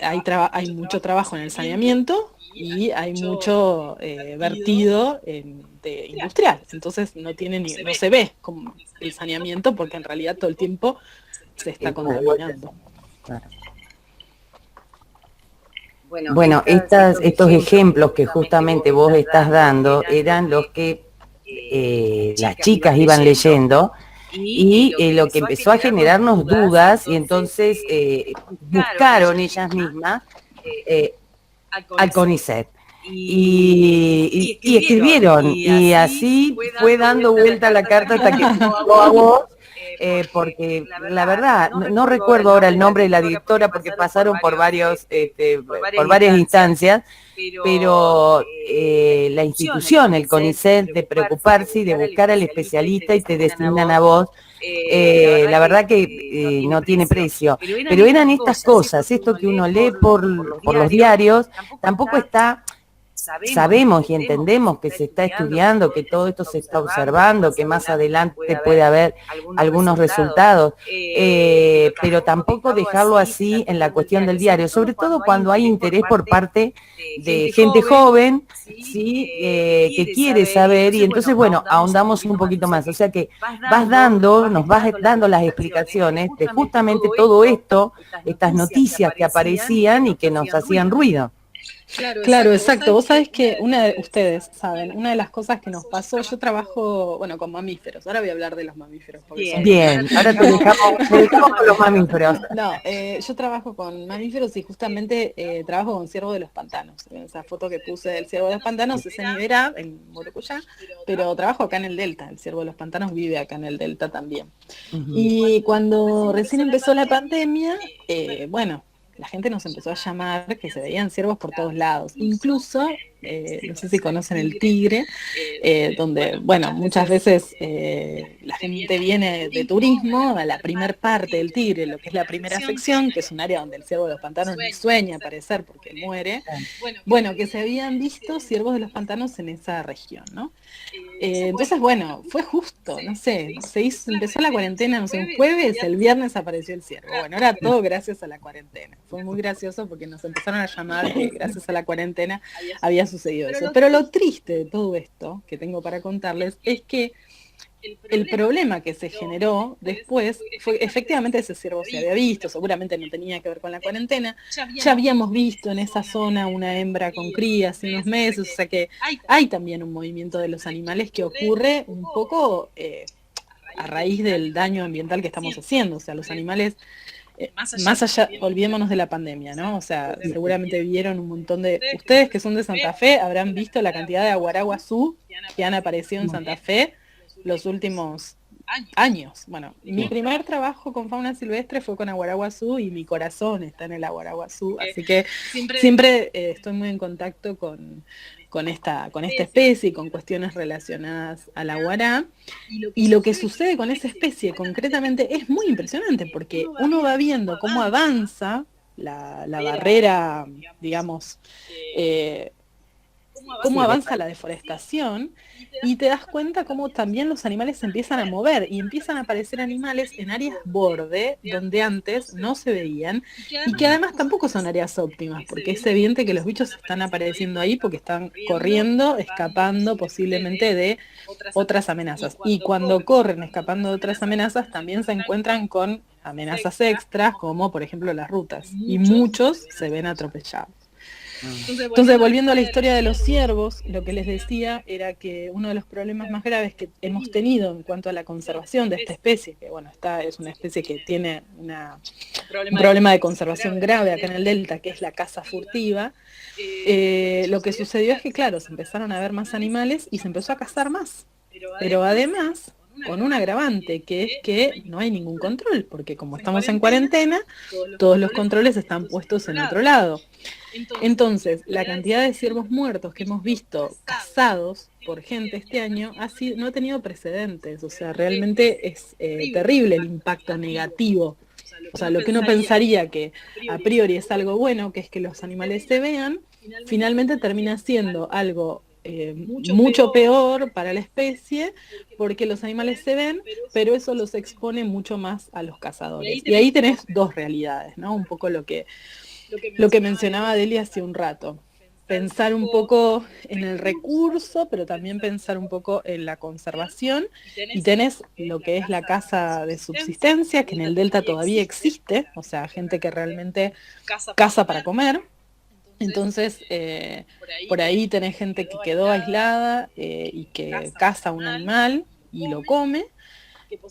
hay mucho trabajo en el saneamiento y hay mucho vertido de industrial. Entonces no se ve como el saneamiento porque en realidad todo el tiempo se está contaminando. Bueno, estos ejemplos que justamente vos estás dando eran los que las chicas iban leyendo y lo que empezó a generarnos dudas y entonces buscaron ellas mismas al CONICET y escribieron y así fue dando vuelta la carta hasta que llegó a vos, porque la verdad no recuerdo ahora el nombre de la directora porque pasaron por varias instancias, pero la institución, el CONICET, de preocuparse y de buscar al especialista y te designan a vos, la verdad que no tiene precio. Pero eran estas cosas, esto que uno lee por los diarios, tampoco está... Sabemos y entendemos que se está estudiando, que todo esto se está observando, que más adelante puede haber algunos resultados, pero tampoco dejarlo así en la cuestión del diario, sobre todo cuando hay interés por parte de gente joven, ¿sí? Que quiere saber, y entonces, bueno, ahondamos un poquito más. O sea que nos vas dando las explicaciones de justamente todo esto, estas noticias que aparecían y que nos hacían ruido. Claro, exacto. Vos sabés que ustedes saben, una de las cosas que nos pasó, yo trabajo, bueno, con mamíferos. Ahora voy a hablar de los mamíferos. Bien, ahora te dejamos con los mamíferos. No, yo trabajo con mamíferos y justamente trabajo con ciervo de los pantanos. Esa foto que puse del ciervo de los pantanos es en Iberá, en Morocuya, pero trabajo acá en el Delta. El ciervo de los pantanos vive acá en el Delta también. Y cuando recién empezó la pandemia, bueno, la gente nos empezó a llamar, que se veían ciervos por todos lados. Incluso no sé si conocen el Tigre, donde, bueno, muchas veces la gente viene de turismo a la primer parte del Tigre, lo que es la primera sección, que es un área donde el ciervo de los pantanos ni sueña aparecer porque muere. Bueno, que se habían visto ciervos de los pantanos en esa región, ¿no? Entonces, bueno, fue justo, no sé, empezó la cuarentena, no sé, un jueves, el viernes apareció el ciervo. Bueno, era todo gracias a la cuarentena. Fue muy gracioso porque nos empezaron a llamar que gracias a la cuarentena había sucedido eso. Pero lo triste de todo esto que tengo para contarles es que el problema que se generó después fue efectivamente ese ciervo se había visto, seguramente no tenía que ver con la cuarentena, ya habíamos visto en esa zona una hembra con crías hace unos meses, o sea que hay también un movimiento de los animales que ocurre un poco a raíz del daño ambiental que estamos haciendo, o sea, los animales, más allá, olvidémonos de la pandemia, ¿no? O sea, seguramente vieron un montón de, ustedes que son de Santa Fe habrán visto la cantidad de aguaraguazú que han aparecido en Santa Fe los últimos años. Bueno, mi primer trabajo con fauna silvestre fue con aguaraguazú y mi corazón está en el aguaraguazú, así que siempre estoy muy en contacto con esta especie y con cuestiones relacionadas al aguará. Y lo que sucede con esa especie concretamente es muy impresionante porque uno va viendo cómo avanza la barrera, digamos, cómo avanza la deforestación, y te das cuenta cómo también los animales se empiezan a mover y empiezan a aparecer animales en áreas borde donde antes no se veían y que además tampoco son áreas óptimas, porque es evidente que los bichos están apareciendo ahí porque están corriendo, escapando posiblemente de otras amenazas, y cuando corren escapando de otras amenazas también se encuentran con amenazas extras como por ejemplo las rutas, y muchos se ven atropellados. Entonces, volviendo a la historia de los ciervos, lo que les decía era que uno de los problemas más graves que hemos tenido en cuanto a la conservación de esta especie, que bueno, es una especie que tiene un problema de conservación grave acá en el delta, que es la caza furtiva, lo que sucedió es que, claro, se empezaron a ver más animales y se empezó a cazar más. Pero además, con un agravante, que es que no hay ningún control, porque como estamos en cuarentena, todos los controles están puestos en otro lado. Entonces, la cantidad de ciervos muertos que hemos visto cazados por gente este año no ha tenido precedentes, o sea, realmente es terrible el impacto negativo. O sea, lo que uno pensaría que a priori es algo bueno, que es que los animales se vean, finalmente termina siendo algo mucho peor para la especie, porque los animales se ven, pero eso los expone mucho más a los cazadores. Y ahí tenés dos realidades, ¿no? Un poco lo que mencionaba Delia hace un rato. Pensar un poco en el recurso, pero también pensar un poco en la conservación. Y tenés lo que es la caza de subsistencia, que en el delta todavía existe, o sea, gente que realmente caza para comer. Entonces, por ahí tenés gente que quedó aislada y que caza un animal y lo come,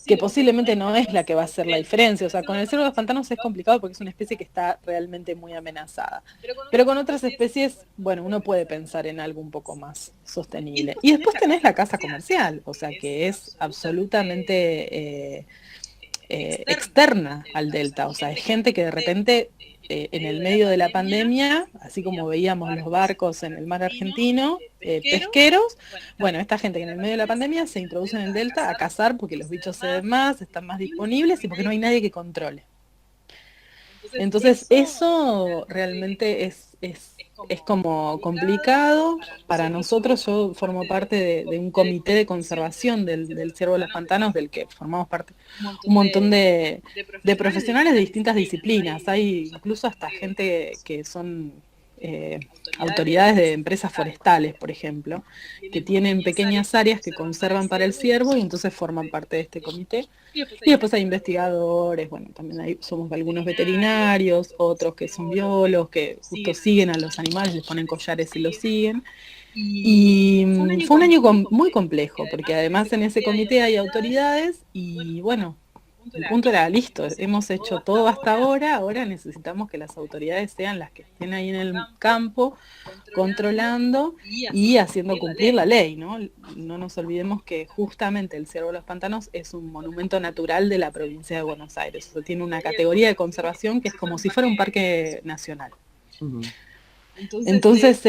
que posiblemente no es la que va a hacer la diferencia. O sea, con el ciervo de los pantanos es complicado porque es una especie que está realmente muy amenazada. Pero con otras especies, bueno, uno puede pensar en algo un poco más sostenible. Y después tenés la caza comercial, o sea, que es absolutamente externa al delta. O sea, es gente que de repente en el medio de la pandemia, así como veíamos los barcos en el mar argentino, pesqueros, bueno, esta gente que en el medio de la pandemia se introduce en el delta a cazar porque los bichos se ven más, están más disponibles y porque no hay nadie que controle. Entonces eso realmente es como complicado para nosotros. Yo formo parte de un comité de conservación del ciervo de los pantanos, del que formamos parte un montón de profesionales de distintas disciplinas. Hay incluso hasta gente que son autoridades de empresas forestales, por ejemplo, que tienen pequeñas áreas que conservan para el ciervo y entonces forman parte de este comité. Y después hay investigadores, bueno, también somos algunos veterinarios, otros que son biólogos, que justo siguen a los animales, les ponen collares y los siguen. Y fue un año muy complejo, porque además en ese comité hay autoridades y bueno, el punto era listo, hemos hecho todo hasta ahora necesitamos que las autoridades sean las que estén ahí en el campo, controlando y haciendo cumplir la ley, ¿no? No nos olvidemos que justamente el Ciervo de los Pantanos es un monumento natural de la provincia de Buenos Aires, o sea, tiene una categoría de conservación que es como si fuera un parque nacional. Entonces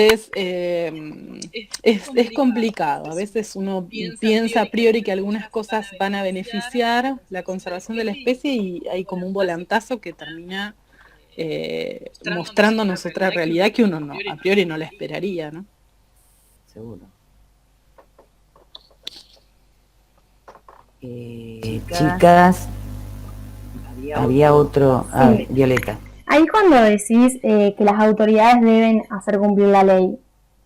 es complicado. A veces uno piensa a priori que algunas cosas van a beneficiar la conservación de la especie y hay como un volantazo que termina mostrándonos otra realidad que uno no, a priori no la esperaría, ¿no? Seguro. Chicas, había otro. Violeta. Ahí cuando decís que las autoridades deben hacer cumplir la ley,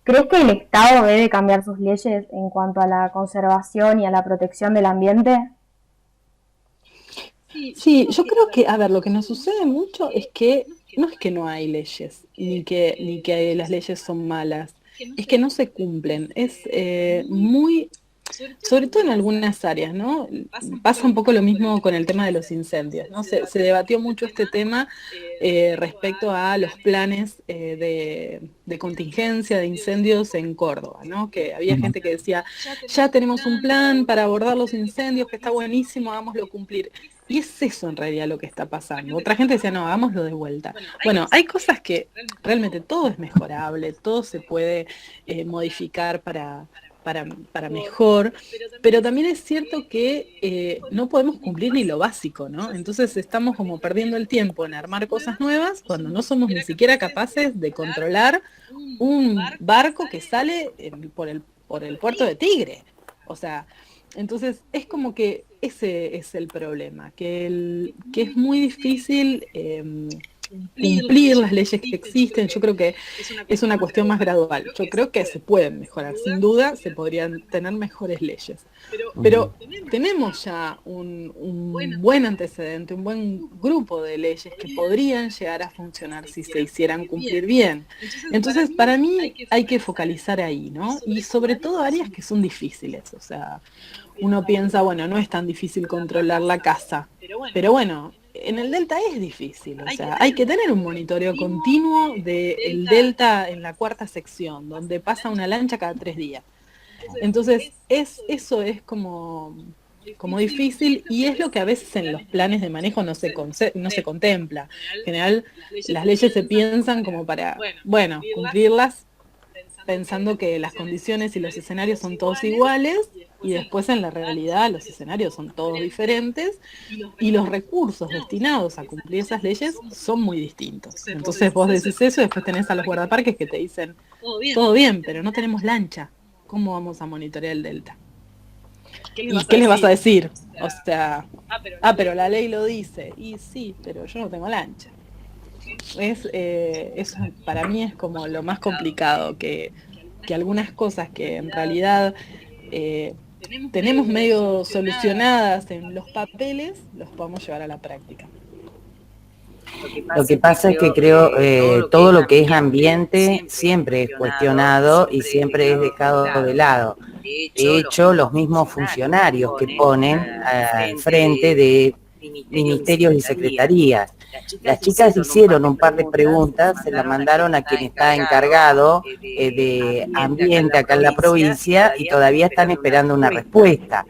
¿crees que el Estado debe cambiar sus leyes en cuanto a la conservación y a la protección del ambiente? Sí, yo creo que, a ver, lo que nos sucede mucho es que no hay leyes, ni que las leyes son malas, es que no se cumplen. Es muy, sobre todo en algunas áreas, ¿no? Pasa un poco lo mismo con el tema de los incendios, ¿no? Se debatió mucho este tema respecto a los planes de contingencia de incendios en Córdoba, ¿no? Que había gente que decía, ya tenemos un plan para abordar los incendios, que está buenísimo, hagámoslo cumplir. Y es eso en realidad lo que está pasando. Otra gente decía, no, hagámoslo de vuelta. Bueno, hay cosas que realmente todo es mejorable, todo se puede modificar para mejor, pero también es cierto que no podemos cumplir ni lo básico, ¿no? Entonces estamos como perdiendo el tiempo en armar cosas nuevas cuando no somos ni siquiera capaces de controlar un barco que sale por el puerto de Tigre. O sea, entonces es como que ese es el problema, que es muy difícil cumplir las leyes que existen. Yo creo que es una cuestión más gradual. Yo creo que se pueden mejorar, sin duda se podrían tener mejores leyes. Pero tenemos ya un buen antecedente, un buen grupo de leyes que podrían llegar a funcionar si se hicieran cumplir bien. Entonces, para mí hay que focalizar ahí, ¿no? Y sobre todo áreas que son difíciles. O sea, uno piensa, bueno, no es tan difícil controlar la caza, pero bueno, en el delta es difícil, o sea, hay que tener un monitoreo continuo del delta en la cuarta sección, donde pasa una lancha cada 3 días. Entonces, eso es como difícil y es lo que a veces en los planes de manejo no se contempla. En general, las leyes se piensan como para, bueno, cumplirlas pensando que las condiciones y los escenarios son todos iguales y después en la realidad los escenarios son todos diferentes y los recursos destinados a cumplir esas leyes son muy distintos. Entonces vos decís eso y después tenés a los guardaparques que te dicen, todo bien, pero no tenemos lancha. ¿Cómo vamos a monitorear el delta? ¿Y qué les vas a decir? O sea, pero la ley lo dice. Y sí, pero yo no tengo lancha. Eso para mí es como lo más complicado, que algunas cosas que en realidad tenemos medio solucionadas en los papeles, los podamos llevar a la práctica. Lo que pasa es que creo todo lo que es ambiente siempre es cuestionado y siempre es dejado de lado. De hecho, los mismos funcionarios que ponen al frente de ministerios y secretarías. Las chicas hicieron un par de preguntas, se las mandaron a quien está encargado de ambiente acá en la provincia y todavía están esperando una respuesta.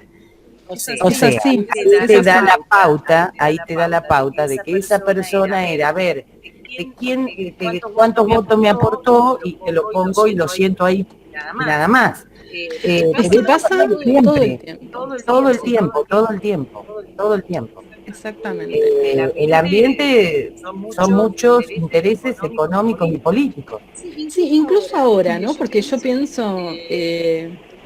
O sea, ahí te da la pauta de que esa persona era, a ver, de quién, de cuántos votos me aportó y te lo pongo y lo siento ahí y nada más. ¿Qué pasa? Todo el tiempo. Exactamente. El ambiente son muchos intereses económicos y políticos. Sí, incluso ahora, ¿no? Porque yo pienso,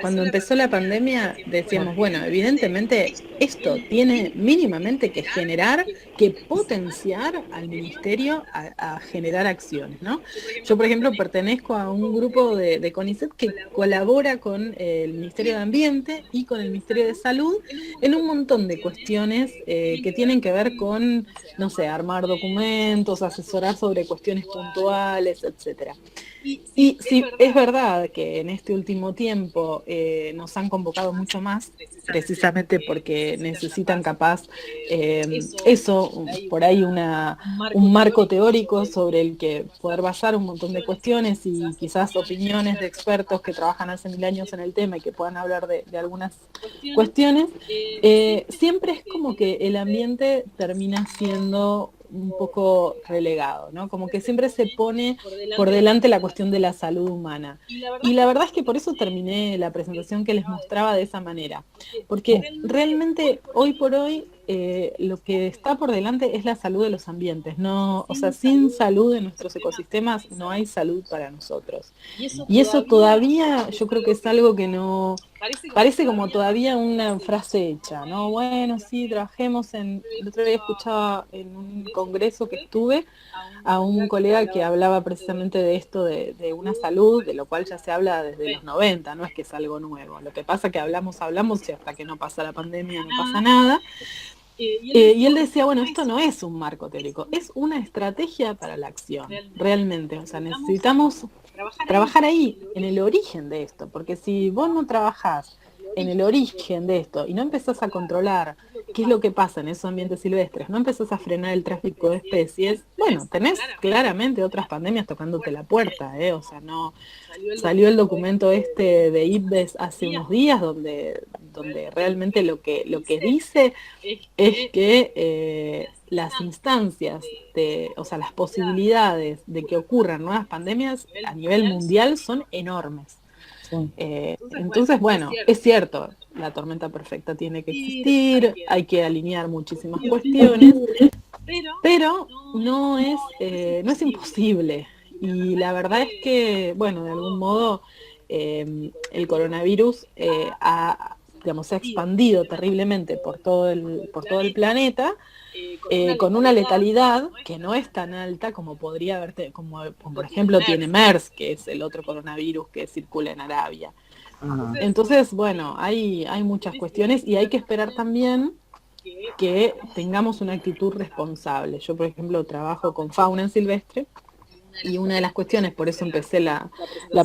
cuando empezó la pandemia decíamos, bueno, evidentemente esto tiene mínimamente que generar, que potenciar al ministerio a generar acciones, ¿no? Yo, por ejemplo, pertenezco a un grupo de CONICET que colabora con el Ministerio de Ambiente y con el Ministerio de Salud en un montón de cuestiones que tienen que ver con, no sé, armar documentos, asesorar sobre cuestiones puntuales, etcétera. Y sí, es verdad que en este último tiempo nos han convocado mucho más, precisamente porque necesitan capaz por ahí un marco teórico sobre el que poder basar un montón de cuestiones y quizás opiniones de expertos que trabajan hace 1000 años en el tema y que puedan hablar de algunas cuestiones. Siempre es como que el ambiente termina siendo un poco relegado, ¿no? Como que siempre se pone por delante la cuestión de la salud humana. Y la verdad es que por eso terminé la presentación que les mostraba de esa manera, porque realmente hoy por hoy lo que está por delante es la salud de los ambientes, no, o sea, sin salud de nuestros ecosistemas no hay salud para nosotros. Y eso todavía yo creo que es algo que no, parece como todavía una frase hecha, ¿no? Bueno, sí, trabajemos el otro día escuchaba en un congreso que estuve a un colega que hablaba precisamente de esto, de una salud, de lo cual ya se habla desde los 90, no es que es algo nuevo. Lo que pasa es que hablamos y hasta que no pasa la pandemia no pasa nada. Y él decía, bueno, esto no es un marco teórico, es una estrategia para la acción, realmente. O sea, necesitamos trabajar ahí, en el origen de esto, porque si vos no trabajás en el origen de esto y no empezás a controlar qué es lo que pasa en esos ambientes silvestres, no empezás a frenar el tráfico de especies, bueno, tenés claramente otras pandemias tocándote la puerta, o sea, no salió el documento este de IPBES hace unos días donde realmente lo que dice es que las instancias o sea, las posibilidades de que ocurran nuevas pandemias a nivel mundial son enormes. Entonces, bueno, es cierto, la tormenta perfecta tiene que existir, hay que alinear muchísimas cuestiones, pero no es imposible. Y la verdad es que, bueno, de algún modo el coronavirus se ha expandido terriblemente por todo el planeta, con una letalidad que no es tan alta como podría haber, como por ejemplo tiene MERS, que es el otro coronavirus que circula en Arabia. Entonces, bueno, hay muchas cuestiones y hay que esperar también que tengamos una actitud responsable. Yo, por ejemplo, trabajo con fauna silvestre y una de las cuestiones, por eso empecé la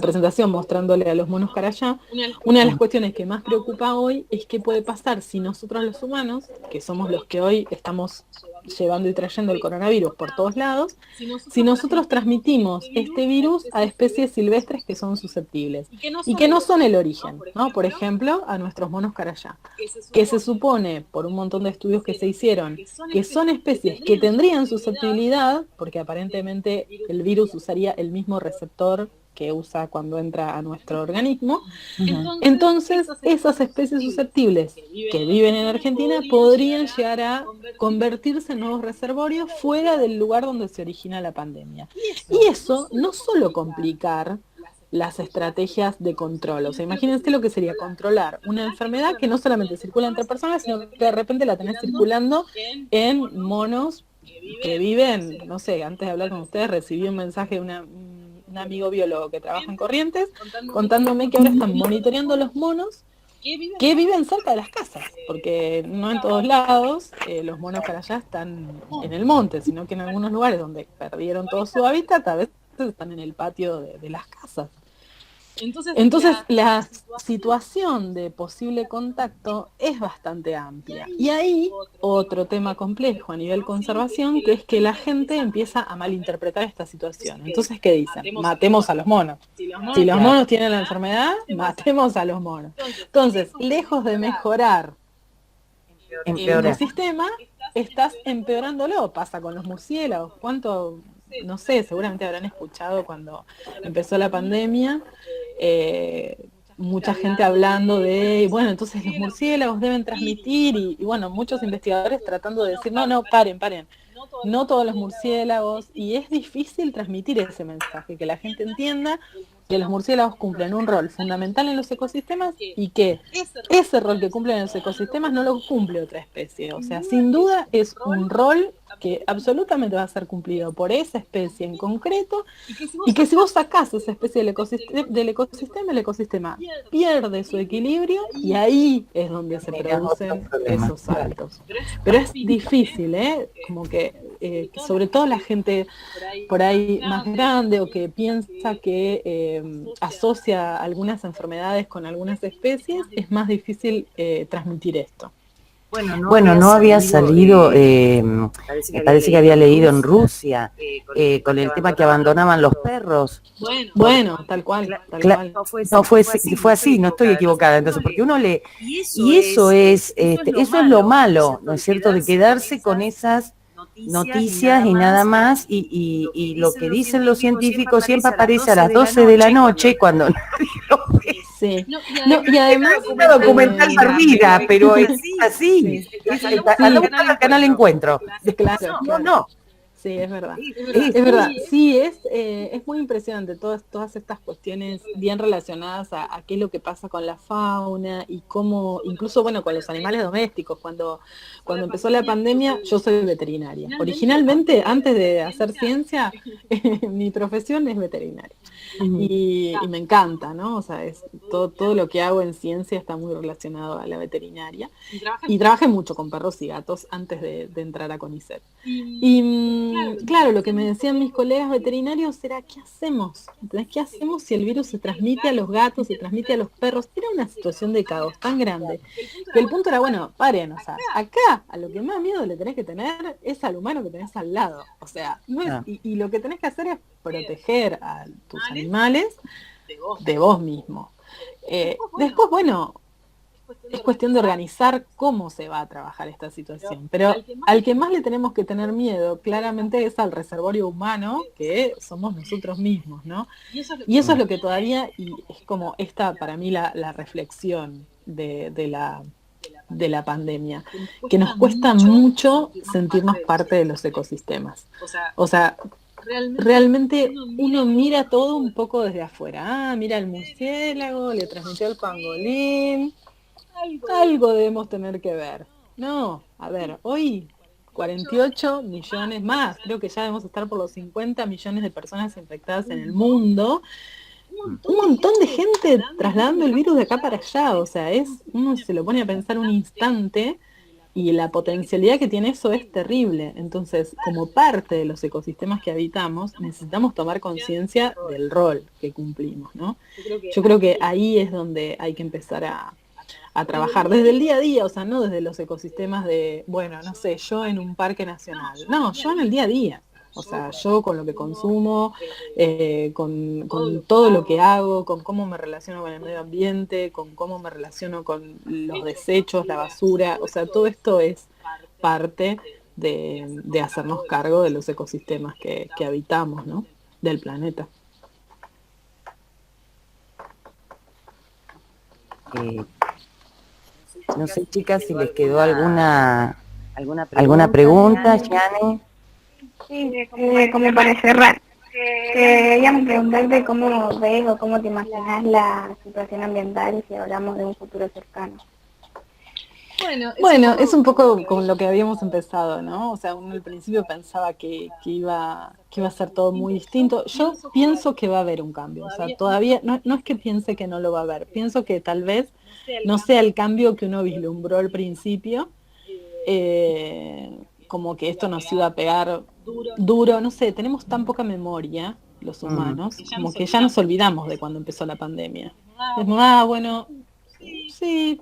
presentación mostrándole a los monos carayá, una de las cuestiones que más preocupa hoy es qué puede pasar si nosotros los humanos, que somos los que hoy estamos llevando y trayendo el coronavirus por todos lados, si nosotros transmitimos este virus a especies silvestres que son susceptibles y que no son el origen, ¿no? Por ejemplo, a nuestros monos carayá, que se supone, por un montón de estudios que se hicieron, que son especies que tendrían susceptibilidad, porque aparentemente el virus usaría el mismo receptor que usa cuando entra a nuestro organismo. Entonces, esas especies susceptibles que viven en Argentina podrían llegar a convertirse en nuevos reservorios fuera del lugar donde se origina la pandemia. Y eso no solo complicar las estrategias de control, o sea, imagínense lo que sería controlar una enfermedad que no solamente circula entre personas, sino que de repente la tenés circulando en monos que viven, no sé, antes de hablar con ustedes recibí un mensaje de un amigo biólogo que trabaja en Corrientes, contándome que ahora están monitoreando los monos que viven cerca de las casas, porque no en todos lados los monos carayá están en el monte, sino que en algunos lugares donde perdieron todo su hábitat, a veces están en el patio de las casas. Entonces la situación de posible contacto es bastante amplia. Y ahí otro tema complejo a nivel conservación, que es que la gente empieza a malinterpretar esta situación. Entonces, ¿qué dicen? Matemos a los monos. Si los monos tienen la enfermedad, matemos a los monos. Entonces, lejos de mejorar el ecosistema, estás empeorándolo. Pasa con los murciélagos. ¿Cuánto? No sé, seguramente habrán escuchado cuando empezó la pandemia, mucha gente hablando de, bueno, entonces los murciélagos deben transmitir, y bueno, muchos investigadores tratando de decir, no, paren, no todos los murciélagos, y es difícil transmitir ese mensaje, que la gente entienda que los murciélagos cumplen un rol fundamental en los ecosistemas y que ese rol que cumplen en los ecosistemas no lo cumple otra especie. O sea, sin duda es un rol que absolutamente va a ser cumplido por esa especie en concreto, y que si vos sacás esa especie del ecosistema, el ecosistema pierde su equilibrio y ahí es donde se producen esos saltos. Pero es difícil, como que sobre todo la gente por ahí más grande o que piensa que asocia algunas enfermedades con algunas especies, es más difícil transmitir esto. Bueno, no había salido, me parece que había leído en Rusia, con el tema que abandonaban los perros. Bueno, tal cual. No fue así, no estoy equivocada, entonces, porque uno lee, y eso es lo malo, ¿no es cierto?, de quedarse con esas noticias y nada más, y lo que dicen los científicos siempre aparece a las 12 de la noche cuando nadie lo ve. Sí. No, y además Una documental perdida, pero es así. Al canal Encuentro. Claro, No, claro. no. Sí, es verdad. Es verdad. Sí, es muy impresionante todas estas cuestiones bien relacionadas a qué es lo que pasa con la fauna y cómo, incluso bueno, con los animales domésticos. Cuando empezó la pandemia, yo soy veterinaria. Originalmente, antes de hacer ciencia, mi profesión es veterinaria. Y me encanta, ¿no? O sea, todo lo que hago en ciencia está muy relacionado a la veterinaria. Y trabajé mucho con perros y gatos antes de entrar a CONICET. Y claro, lo que me decían mis colegas veterinarios era, ¿qué hacemos? ¿Entendés? ¿Qué hacemos si el virus se transmite a los gatos, se transmite a los perros? Era una situación de caos tan grande que el punto era, bueno, paren, o sea, acá a lo que más miedo le tenés que tener es al humano que tenés al lado. O sea, no es, y lo que tenés que hacer es proteger a tus animales de vos mismo. Después, bueno, es cuestión de organizar cómo se va a trabajar esta situación. Pero al que más le tenemos que tener miedo, claramente, es al reservorio humano, que somos nosotros mismos, ¿no? Y eso es lo que todavía, y es como esta, para mí, la reflexión de la pandemia, que nos cuesta mucho sentirnos parte de los ecosistemas. O sea, realmente uno mira todo un poco desde afuera. Mira el murciélago, le transmitió el pangolín, algo debemos tener que ver. No, a ver, hoy 48 millones más, creo que ya debemos estar por los 50 millones de personas infectadas en el mundo. Un montón de gente trasladando el virus de acá para allá, o sea, uno se lo pone a pensar un instante y la potencialidad que tiene eso es terrible. Entonces, como parte de los ecosistemas que habitamos, necesitamos tomar conciencia del rol que cumplimos, ¿no? Yo creo que ahí es donde hay que empezar a trabajar desde el día a día, o sea, no desde los ecosistemas de, bueno, no sé, yo en un parque nacional, no, yo en el día a día, o sea, yo con lo que consumo, con todo lo que hago, con cómo me relaciono con el medio ambiente, con cómo me relaciono con los desechos, la basura, o sea, todo esto es parte de hacernos cargo de los ecosistemas que habitamos, ¿no? Del planeta. No sé, chicas, si les quedó alguna pregunta, Gianni. Sí, como para cerrar. Queríamos preguntarte cómo ves o cómo te imaginas la situación ambiental si hablamos de un futuro cercano. Bueno, es un poco con lo que habíamos empezado, ¿no? O sea, uno al principio pensaba que iba a ser todo muy distinto. Yo pienso que va a haber un cambio, o sea, todavía, no es que piense que no lo va a haber, pienso que tal vez no sea el cambio que uno vislumbró al principio, como que esto nos iba a pegar duro, no sé, tenemos tan poca memoria los humanos, como que ya nos olvidamos de cuando empezó la pandemia. Bueno, sí,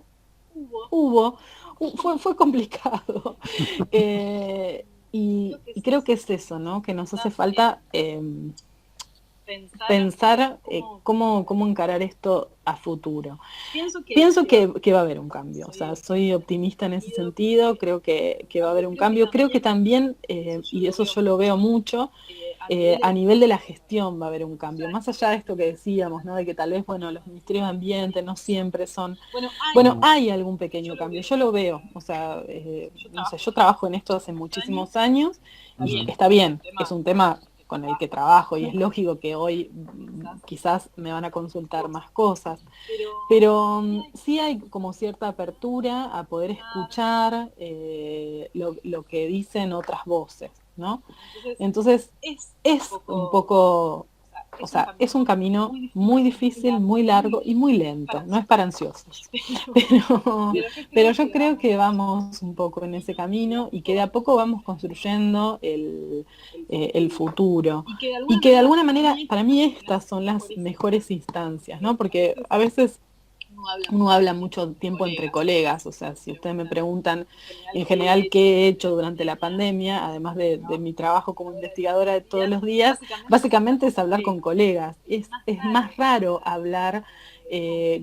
fue complicado. Y creo que es eso, ¿no? Que nos hace falta pensar cómo encarar esto a futuro. Pienso que va a haber un cambio, o sea, soy optimista en ese sentido, creo que va a haber un cambio, creo que también, y eso yo lo veo mucho, a nivel de la gestión va a haber un cambio, más allá de esto que decíamos, ¿no? De que tal vez, bueno, los ministerios de ambiente no siempre son, bueno, hay algún pequeño cambio, yo lo veo, o sea, no sé, yo trabajo en esto hace muchísimos años y está bien, es un tema con el que trabajo y es lógico que hoy quizás me van a consultar más cosas, pero sí hay como cierta apertura a poder escuchar lo que dicen otras voces, ¿no? Entonces es un poco, o sea, es un camino muy difícil, muy largo y muy lento, no es para ansiosos, pero yo creo que vamos un poco en ese camino y que de a poco vamos construyendo el futuro y que de alguna manera para mí estas son las mejores instancias, ¿no? Porque a veces uno habla mucho tiempo entre colegas, o sea, si ustedes me preguntan en general qué he hecho durante la pandemia, además de mi trabajo como investigadora de todos los días, básicamente es hablar con colegas. Es más raro hablar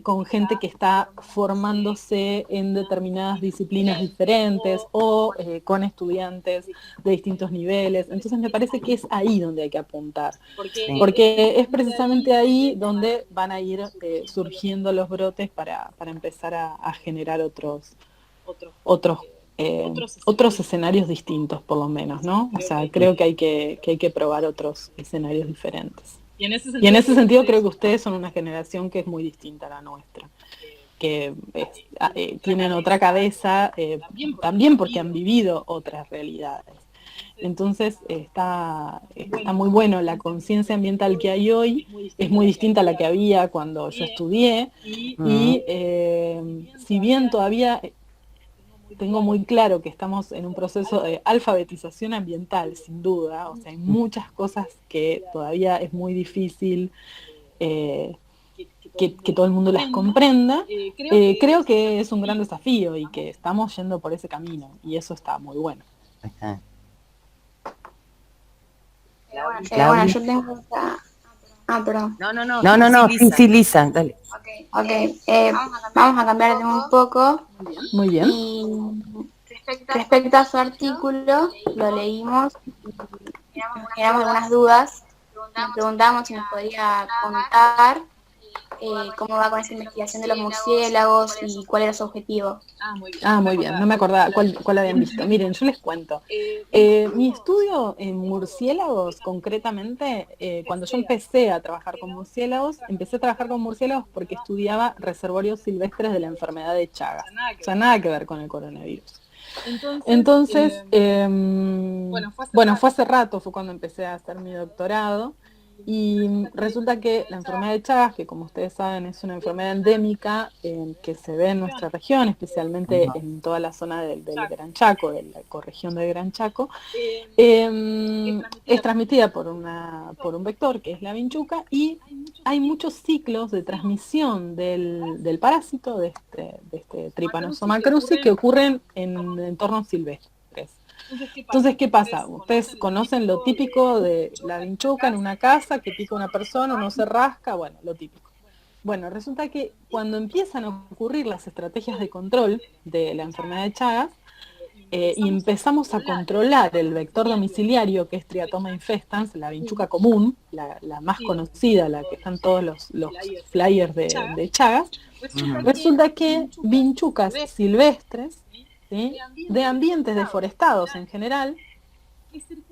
con gente que está formándose en determinadas disciplinas diferentes o con estudiantes de distintos niveles. Entonces me parece que es ahí donde hay que apuntar, porque es precisamente ahí donde van a ir surgiendo los brotes para empezar a generar otros escenarios distintos, por lo menos, ¿no? O sea, creo que hay que probar otros escenarios diferentes. Y en ese sentido creo que ustedes son una generación que es muy distinta a la nuestra, que tienen otra cabeza, también porque han vivido otras realidades. Entonces está muy bueno, la conciencia ambiental que hay hoy es muy distinta a la que había cuando yo estudié, y si bien todavía tengo muy claro que estamos en un proceso de alfabetización ambiental, sin duda, o sea, hay muchas cosas que todavía es muy difícil que todo el mundo las comprenda. Creo que es un gran desafío y que estamos yendo por ese camino, y eso está muy bueno. Ajá. Bueno, yo tengo esta... perdón. No, sí, Lisa, dale. Ok, vamos a cambiar de tema un poco. Muy bien. Y respecto a su artículo, lo leímos, teníamos algunas dudas. Nos preguntamos si nos podría contar cómo va con esa investigación de los murciélagos y cuál era su objetivo. Muy bien, no me acordaba cuál habían visto. Miren, yo les cuento. Mi estudio en murciélagos, concretamente, cuando yo empecé a trabajar con murciélagos, porque estudiaba reservorios silvestres de la enfermedad de Chagas. O sea, nada que ver con el coronavirus. Entonces, fue hace rato, fue cuando empecé a hacer mi doctorado. Y resulta que la enfermedad de Chagas, que como ustedes saben es una enfermedad endémica que se ve en nuestra región, especialmente en toda la zona del Gran Chaco, de la ecorregión del Gran Chaco, es transmitida por un vector que es la vinchuca, y hay muchos ciclos de transmisión del parásito, de este Trypanosoma cruzi, que ocurren en entornos silvestres. Entonces, ¿qué pasa? Ustedes conocen lo típico de la vinchuca en una casa, que pica una persona, uno se rasca, bueno, lo típico. Bueno, resulta que cuando empiezan a ocurrir las estrategias de control de la enfermedad de Chagas, y empezamos a controlar el vector domiciliario, que es Triatoma infestans, la vinchuca común, la más conocida, la que están todos los flyers de Chagas, resulta que vinchucas silvestres, ¿sí?, de ambientes deforestados en general,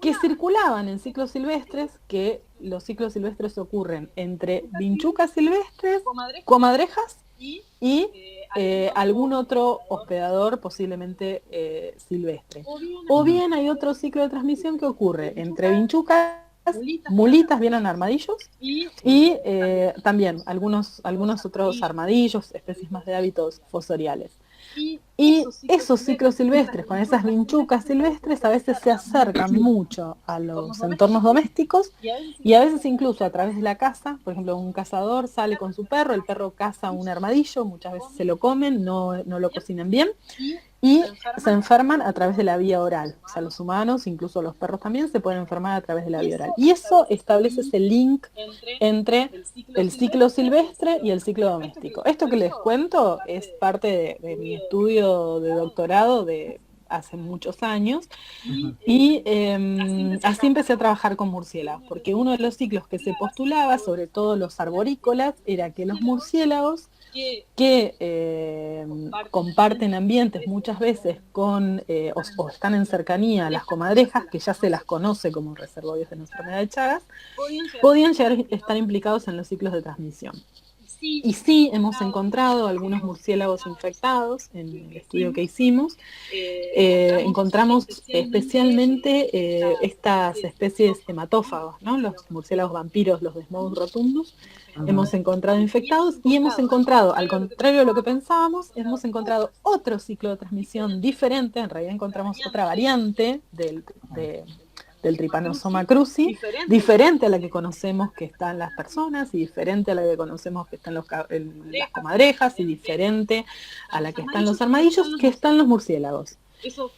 que circulaban en ciclos silvestres, que los ciclos silvestres ocurren entre vinchucas silvestres, comadrejas y algún otro hospedador posiblemente silvestre. O bien hay otro ciclo de transmisión que ocurre entre vinchucas, mulitas, vienen armadillos, y también algunos otros armadillos, especies más de hábitos fosoriales. Y esos ciclos silvestres, con esas vinchucas silvestres, a veces se acercan mucho a los entornos domésticos, y a veces incluso a través de la caza. Por ejemplo, un cazador sale con su perro, el perro caza un armadillo, muchas veces se lo comen, no lo cocinan bien, y se enferman a través de la vía oral. O sea, los humanos, incluso los perros también, se pueden enfermar a través de la vía oral. Y eso establece ese link entre el ciclo silvestre y el ciclo doméstico. Esto que les cuento es parte de mi estudio de doctorado de hace muchos años, y así empecé a trabajar con murciélagos, porque uno de los ciclos que se postulaba, sobre todo los arborícolas, era que los murciélagos que comparten ambientes muchas veces con o están en cercanía a las comadrejas, que ya se las conoce como reservorios de la enfermedad de Chagas, podían llegar a estar implicados en los ciclos de transmisión. Y sí, hemos encontrado algunos murciélagos infectados en el estudio que hicimos. Encontramos especialmente estas especies hematófagas, ¿no? Los murciélagos vampiros, los Desmodus rotundus, hemos encontrado infectados, y hemos encontrado, al contrario de lo que pensábamos, hemos encontrado otro ciclo de transmisión diferente. En realidad encontramos otra variante del Trypanosoma cruzi, diferente a la que conocemos que está en las personas, y diferente a la que conocemos que está en las comadrejas, y diferente a la que están los armadillos, que están los murciélagos.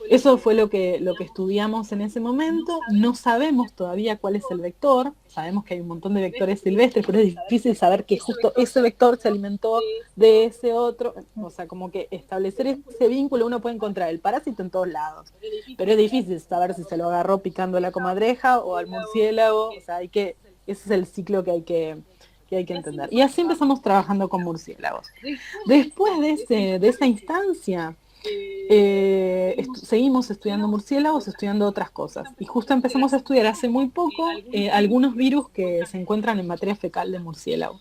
Eso fue lo que estudiamos en ese momento. No sabemos todavía cuál es el vector. Sabemos que hay un montón de vectores silvestres, pero es difícil saber que justo ese vector se alimentó de ese otro. O sea, como que establecer ese vínculo, uno puede encontrar el parásito en todos lados, pero es difícil saber si se lo agarró picando a la comadreja o al murciélago. O sea, ese es el ciclo que hay que entender. Y así empezamos trabajando con murciélagos. Después de esa instancia, seguimos estudiando murciélagos, estudiando otras cosas. Y justo empezamos a estudiar hace muy poco algunos virus que se encuentran en materia fecal de murciélago.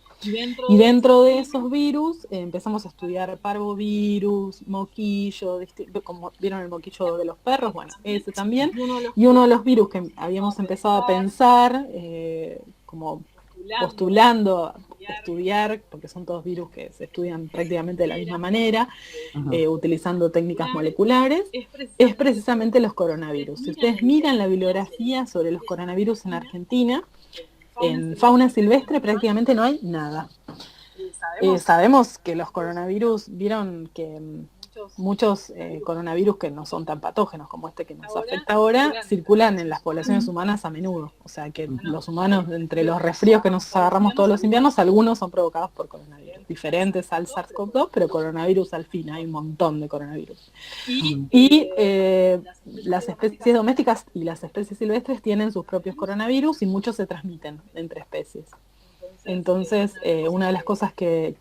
Y dentro de esos virus empezamos a estudiar parvovirus, moquillo, como vieron el moquillo de los perros, bueno, ese también. Y uno de los virus que habíamos empezado a pensar, como postulando estudiar, porque son todos virus que se estudian prácticamente de la misma manera, utilizando técnicas moleculares, es precisamente los coronavirus. Si ustedes miran la bibliografía sobre los coronavirus en Argentina, en fauna silvestre prácticamente no hay nada. Sabemos que los coronavirus, vieron que muchos coronavirus que no son tan patógenos como este que nos afecta ahora, circulan en las poblaciones humanas a menudo. O sea que los humanos, entre los resfríos que nos agarramos todos los inviernos, algunos son provocados por coronavirus, diferentes al SARS-CoV-2, pero coronavirus al fin, hay un montón de coronavirus. Y las especies domésticas y las especies silvestres tienen sus propios coronavirus y muchos se transmiten entre especies. Entonces, una de las cosas que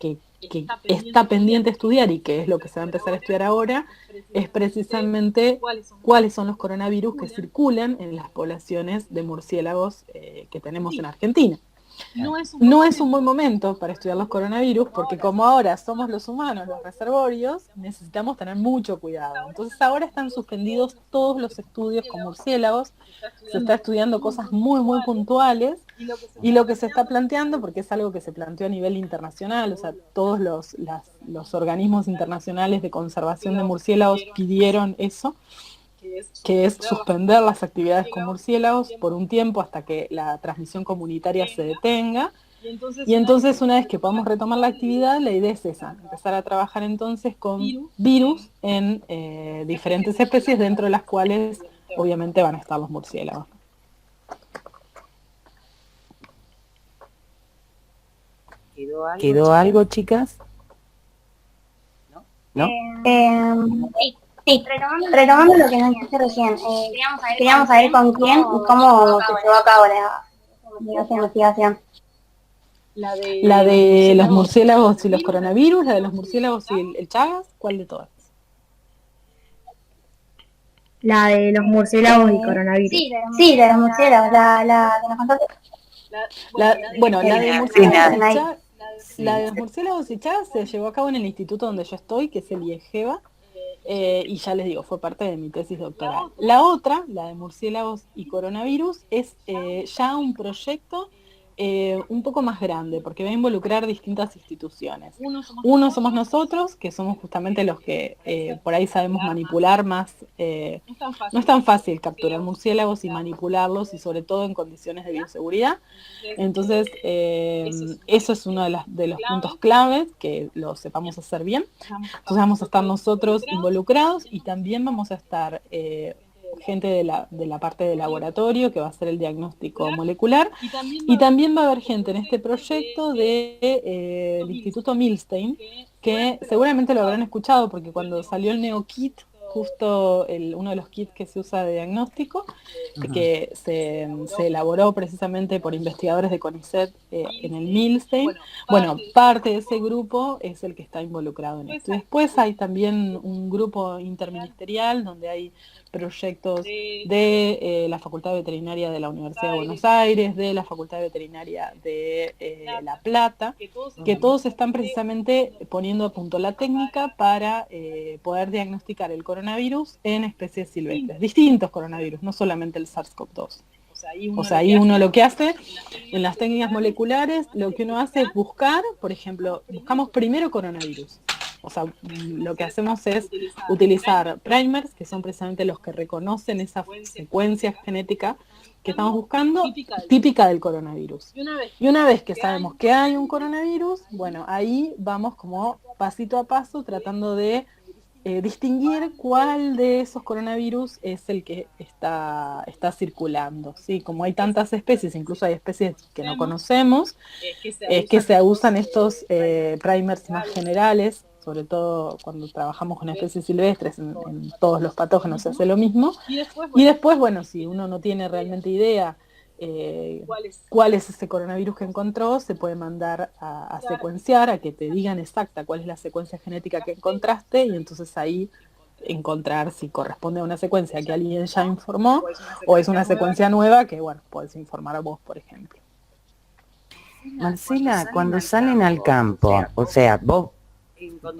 está pendiente estudiar y que es lo que se va a empezar a estudiar ahora es precisamente cuáles son los coronavirus que circulan en las poblaciones de murciélagos que tenemos en Argentina. No es un buen momento para estudiar los coronavirus porque como ahora somos los humanos los reservorios, necesitamos tener mucho cuidado. Entonces ahora están suspendidos todos los estudios con murciélagos, se está estudiando cosas muy muy puntuales y lo que se está planteando, porque es algo que se planteó a nivel internacional, o sea, todos los organismos internacionales de conservación de murciélagos pidieron eso, que es suspender las actividades con murciélagos por un tiempo hasta que la transmisión comunitaria se detenga. Y entonces una vez que podamos retomar la actividad, la idea es esa, empezar a trabajar entonces con virus en diferentes especies, dentro de las cuales obviamente van a estar los murciélagos. ¿Quedó algo, chicas? ¿No? Sí, retomando lo que nos dijiste recién, queríamos saber con quién y cómo se llevó a cabo esa investigación. La de los murciélagos y los coronavirus, la de los murciélagos y el Chagas, ¿cuál de todas? La de los murciélagos y coronavirus. Sí, de los murciélagos, la que nos contaste. La de los murciélagos y Chagas se llevó a cabo en el instituto donde yo estoy, que es el IEGEVA. Y ya les digo, fue parte de mi tesis doctoral. La otra, la de murciélagos y coronavirus, es ya un proyecto un poco más grande, porque va a involucrar distintas instituciones. Uno somos nosotros, que somos justamente los que por ahí sabemos manipular más. No es tan fácil capturar murciélagos y manipularlos, y sobre todo en condiciones de bioseguridad. Entonces, eso es uno de los puntos claves, que lo sepamos hacer bien. Entonces vamos a estar nosotros involucrados y también vamos a estar gente de la parte de laboratorio que va a hacer el diagnóstico molecular, y también va a haber gente en este proyecto del Instituto Milstein, que seguramente lo habrán escuchado porque cuando salió el NeoKit, justo uno de los kits que se usa de diagnóstico, que se elaboró precisamente por investigadores de CONICET en el Milstein. Bueno, parte de ese grupo es el que está involucrado en esto. Después hay también un grupo interministerial donde hay proyectos de la Facultad de Veterinaria de la Universidad de Buenos Aires, de la Facultad de Veterinaria de La Plata, que todos están precisamente poniendo a punto la técnica para poder diagnosticar el coronavirus en especies silvestres, distintos coronavirus, no solamente el SARS-CoV-2. O sea, ahí uno lo que hace en las técnicas moleculares, lo que uno hace es buscar, por ejemplo, buscamos primero coronavirus. O sea, lo que hacemos es utilizar primers, que son precisamente los que reconocen esa secuencia genética que estamos buscando, típica del coronavirus. Y una vez que sabemos que hay un coronavirus, bueno, ahí vamos como pasito a paso tratando de distinguir cuál de esos coronavirus es el que está circulando, ¿sí? Como hay tantas especies, incluso hay especies que no conocemos, es que se usan estos primers más generales, sobre todo cuando trabajamos con especies silvestres, en todos los patógenos se hace lo mismo, y después, bueno, si uno no tiene realmente idea cuál es ese coronavirus que encontró, se puede mandar a secuenciar, a que te digan exacta cuál es la secuencia genética que encontraste, y entonces ahí encontrar si corresponde a una secuencia que alguien ya informó o es una secuencia nueva que, bueno, podés informar a vos, por ejemplo. Marcela, cuando salen al campo, o sea, vos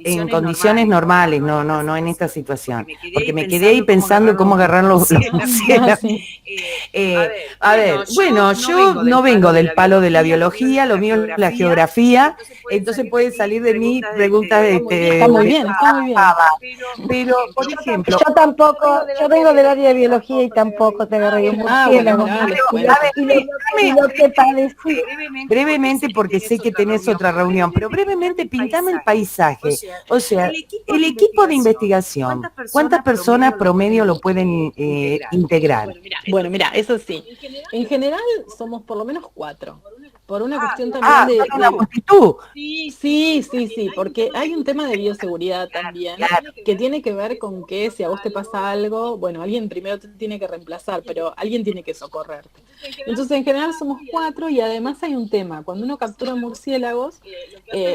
en condiciones normales, no en esta situación, porque me quedé ahí pensando cómo agarrar los murciélagos. A ver, bueno, yo no vengo del palo de la biología, lo mío es la geografía, entonces pueden salir de mí preguntas Está muy bien, está muy bien. Pero, por ejemplo, Yo tampoco, yo vengo del área de biología y tampoco te agarré un murciélago. Y lo que padecí. Brevemente, porque sé que tenés otra reunión, pero brevemente pintame el paisaje. O sea, el equipo de investigación, ¿cuántas personas promedio lo pueden integrar? Bueno, mira, eso sí. En general somos por lo menos 4. Por una cuestión también de una multitud. Sí, porque hay un tema de bioseguridad también, que tiene que ver con que si a vos te pasa algo, bueno, alguien primero te tiene que reemplazar, pero alguien tiene que socorrerte. Entonces, en general somos 4, y además hay un tema. Cuando uno captura murciélagos,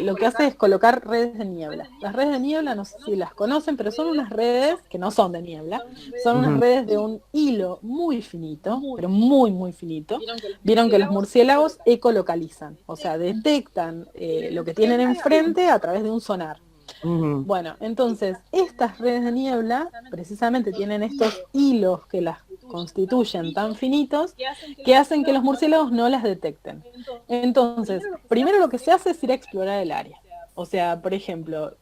lo que hace es colocar redes de niebla. Las redes de niebla, no sé si las conocen, pero son unas redes que no son de niebla, son unas redes de un hilo muy finito, pero muy, muy finito. Vieron que los murciélagos ecolocalizan, o sea, detectan lo que tienen enfrente a través de un sonar. Bueno, entonces, estas redes de niebla precisamente tienen estos hilos que las constituyen tan finitos que hacen que los murciélagos no las detecten. Entonces, primero lo que se hace es ir a explorar el área. O sea, por ejemplo,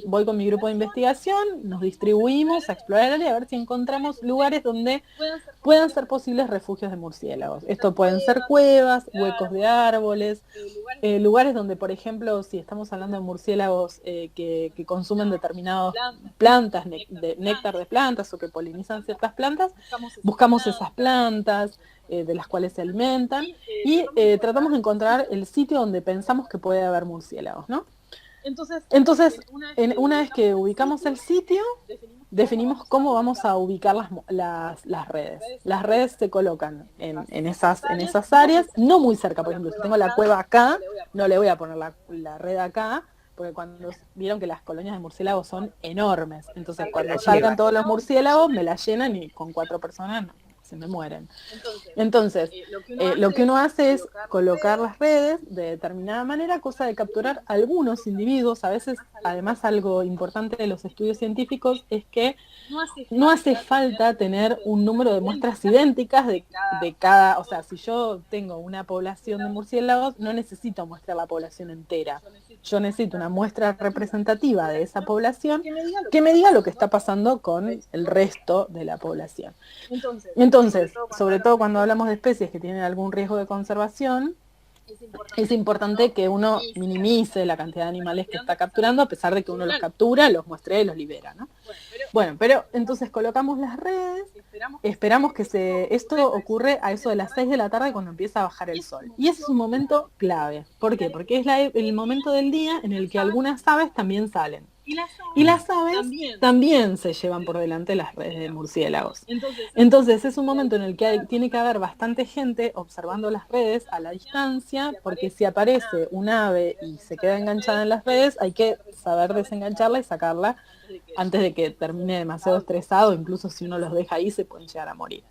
voy con mi grupo de investigación, nos distribuimos a explorar el área a ver si encontramos lugares donde puedan ser posibles refugios de murciélagos. Esto pueden ser cuevas, huecos de árboles, lugares donde, por ejemplo, si estamos hablando de murciélagos que consumen determinadas plantas, néctar de plantas o que polinizan ciertas plantas, buscamos esas plantas de las cuales se alimentan y tratamos de encontrar el sitio donde pensamos que puede haber murciélagos, ¿no? Entonces, una vez que ubicamos el sitio, definimos cómo vamos a ubicar las redes. Las redes se colocan en esas áreas, no muy cerca. Por ejemplo, si tengo la cueva acá, no le voy a poner la red acá, porque cuando vieron que las colonias de murciélagos son enormes. Entonces, cuando salgan todos los murciélagos, me la llenan y con 4 personas se me mueren. Entonces, lo que uno hace es colocar las redes de determinada manera, cosa de capturar algunos individuos. A veces, además, algo importante de los estudios científicos es que no hace falta tener un número de muestras idénticas de cada, o sea, si yo tengo una población de murciélagos, no necesito muestrar la población entera. Yo necesito una muestra representativa de esa población que me diga lo que está pasando con el resto de la población. Entonces, sobre todo cuando hablamos de especies que tienen algún riesgo de conservación, es importante que uno minimice la cantidad de animales que está capturando, a pesar de que uno los captura, los muestra y los libera, ¿no? Bueno, pero entonces colocamos las redes, esperamos que esto ocurre a eso de las 6 de la tarde cuando empieza a bajar el sol. Y ese es un momento clave. ¿Por qué? Porque es el momento del día en el que algunas aves también salen. Y las aves también se llevan por delante las redes de murciélagos. Entonces es un momento en el que tiene que haber bastante gente observando las redes a la distancia, porque si aparece un ave y se queda enganchada en las redes, hay que saber desengancharla y sacarla antes de que termine demasiado estresado. Incluso si uno los deja ahí, se pueden llegar a morir.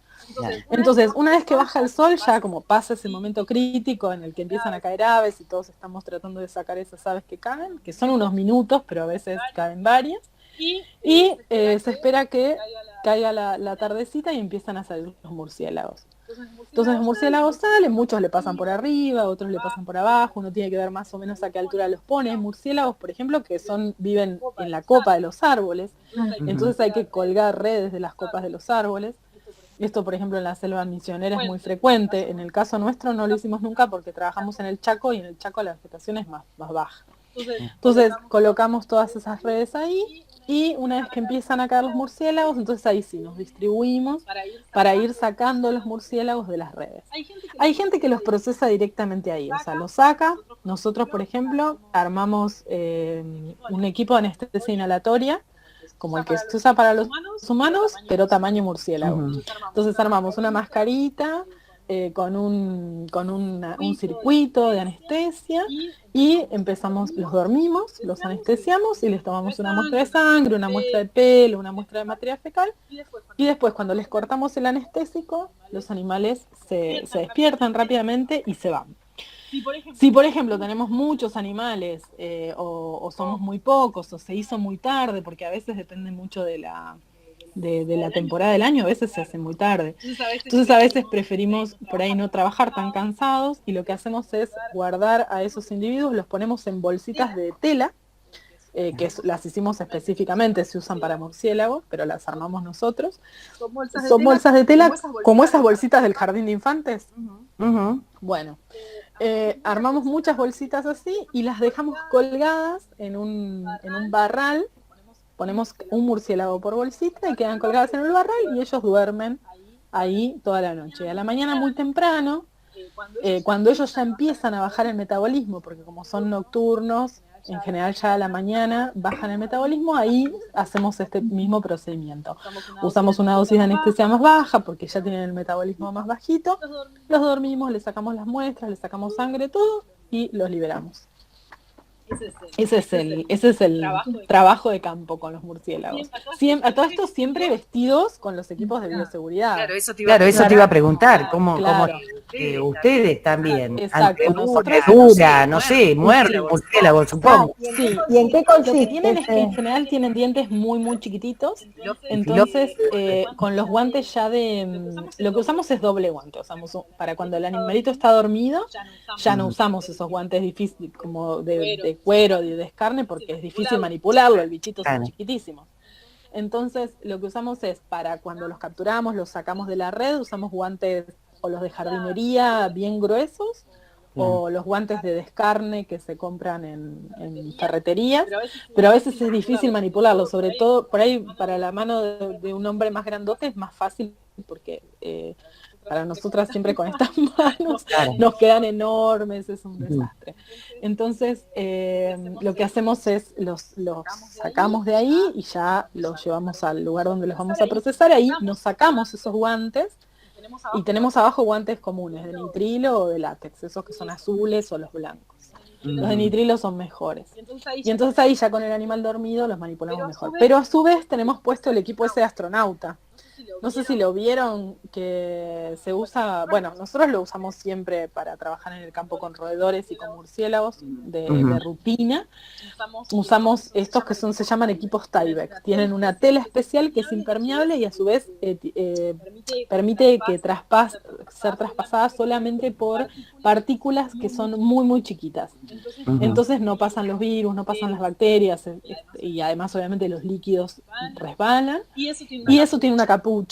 Entonces, una vez que baja el sol, ya como pasa ese momento crítico en el que empiezan a caer aves y todos estamos tratando de sacar esas aves que caen, que son unos minutos, pero a veces caen varias, y se espera que caiga la tardecita y empiezan a salir los murciélagos. Entonces los murciélagos salen, muchos le pasan por arriba, otros le pasan por abajo, uno tiene que ver más o menos a qué altura los pone. Hay murciélagos, por ejemplo, que viven en la copa de los árboles, entonces hay que colgar redes de las copas de los árboles. Esto, por ejemplo, en la selva misionera es muy frecuente. En el caso nuestro no lo hicimos nunca porque trabajamos en el Chaco y en el Chaco la vegetación es más baja. Entonces colocamos todas esas redes ahí y una vez que empiezan a caer los murciélagos, entonces ahí sí nos distribuimos para ir sacando los murciélagos de las redes. Hay gente que los procesa directamente ahí, o sea, los saca. Nosotros, por ejemplo, armamos un equipo de anestesia inhalatoria, como el que se usa para los humanos, pero tamaño murciélago. Entonces armamos una mascarita con un circuito de anestesia y los dormimos, los anestesiamos y les tomamos una muestra de sangre, una muestra de pelo, una muestra de materia fecal, y después cuando les cortamos el anestésico, los animales se despiertan rápidamente y se van. Si por ejemplo tenemos muchos animales o somos muy pocos o se hizo muy tarde, porque a veces depende mucho de la temporada del año, a veces se hace muy tarde. Entonces a veces preferimos por ahí no trabajar tan cansados y lo que hacemos es guardar a esos individuos, los ponemos en bolsitas de tela, las hicimos específicamente, se usan para murciélagos, pero las armamos nosotros. Son bolsas de tela como esas bolsitas del jardín de infantes. Bueno, armamos muchas bolsitas así y las dejamos colgadas en un barral. Ponemos un murciélago por bolsita y quedan colgadas en el barral y ellos duermen ahí toda la noche. A la mañana muy temprano, cuando ellos ya empiezan a bajar el metabolismo, porque como son nocturnos, en general ya a la mañana bajan el metabolismo, ahí hacemos este mismo procedimiento. Usamos una dosis de anestesia más baja porque ya tienen el metabolismo más bajito, los dormimos, les sacamos las muestras, les sacamos sangre, todo y los liberamos. Ese es el trabajo de campo con los murciélagos. A todo esto siempre vestidos con los equipos de bioseguridad. Claro, eso te iba a preguntar, ¿cómo ustedes también? Exacto, nosotros no sé, muerde murciélago, supongo. Sí. ¿Y en qué consiste? Lo que tienen es que en general tienen dientes muy muy chiquititos, entonces con los guantes ya lo que usamos es doble guante, usamos para cuando el animalito está dormido, ya no usamos esos guantes difíciles como de cuero, de descarne, porque es difícil manipularlo, el bichito son chiquitísimos. Entonces lo que usamos es para cuando los capturamos, los sacamos de la red, usamos guantes o los de jardinería bien gruesos, o los guantes de descarne que se compran en ferreterías, pero a veces es difícil manipularlo, sobre todo por ahí para la mano de un hombre más grandote es más fácil porque para nosotras siempre con estas manos nos quedan enormes, es un desastre. Entonces lo que hacemos es los sacamos de ahí y ya los llevamos al lugar donde los vamos a procesar, ahí nos sacamos esos guantes y tenemos abajo guantes comunes de nitrilo o de látex, esos que son azules o los blancos. Los de nitrilo son mejores. Y entonces ahí ya con el animal dormido los manipulamos mejor. Pero a su vez tenemos puesto el equipo ese de astronauta. No sé si lo vieron, que se usa, bueno, nosotros lo usamos siempre para trabajar en el campo con roedores y con murciélagos de rutina. Usamos estos que se llaman equipos Tyvek. Tienen una tela especial que es impermeable y a su vez permite que ser traspasada solamente por partículas que son muy muy chiquitas. Entonces no pasan los virus, no pasan las bacterias y además obviamente los líquidos resbalan. Y eso tiene una capucha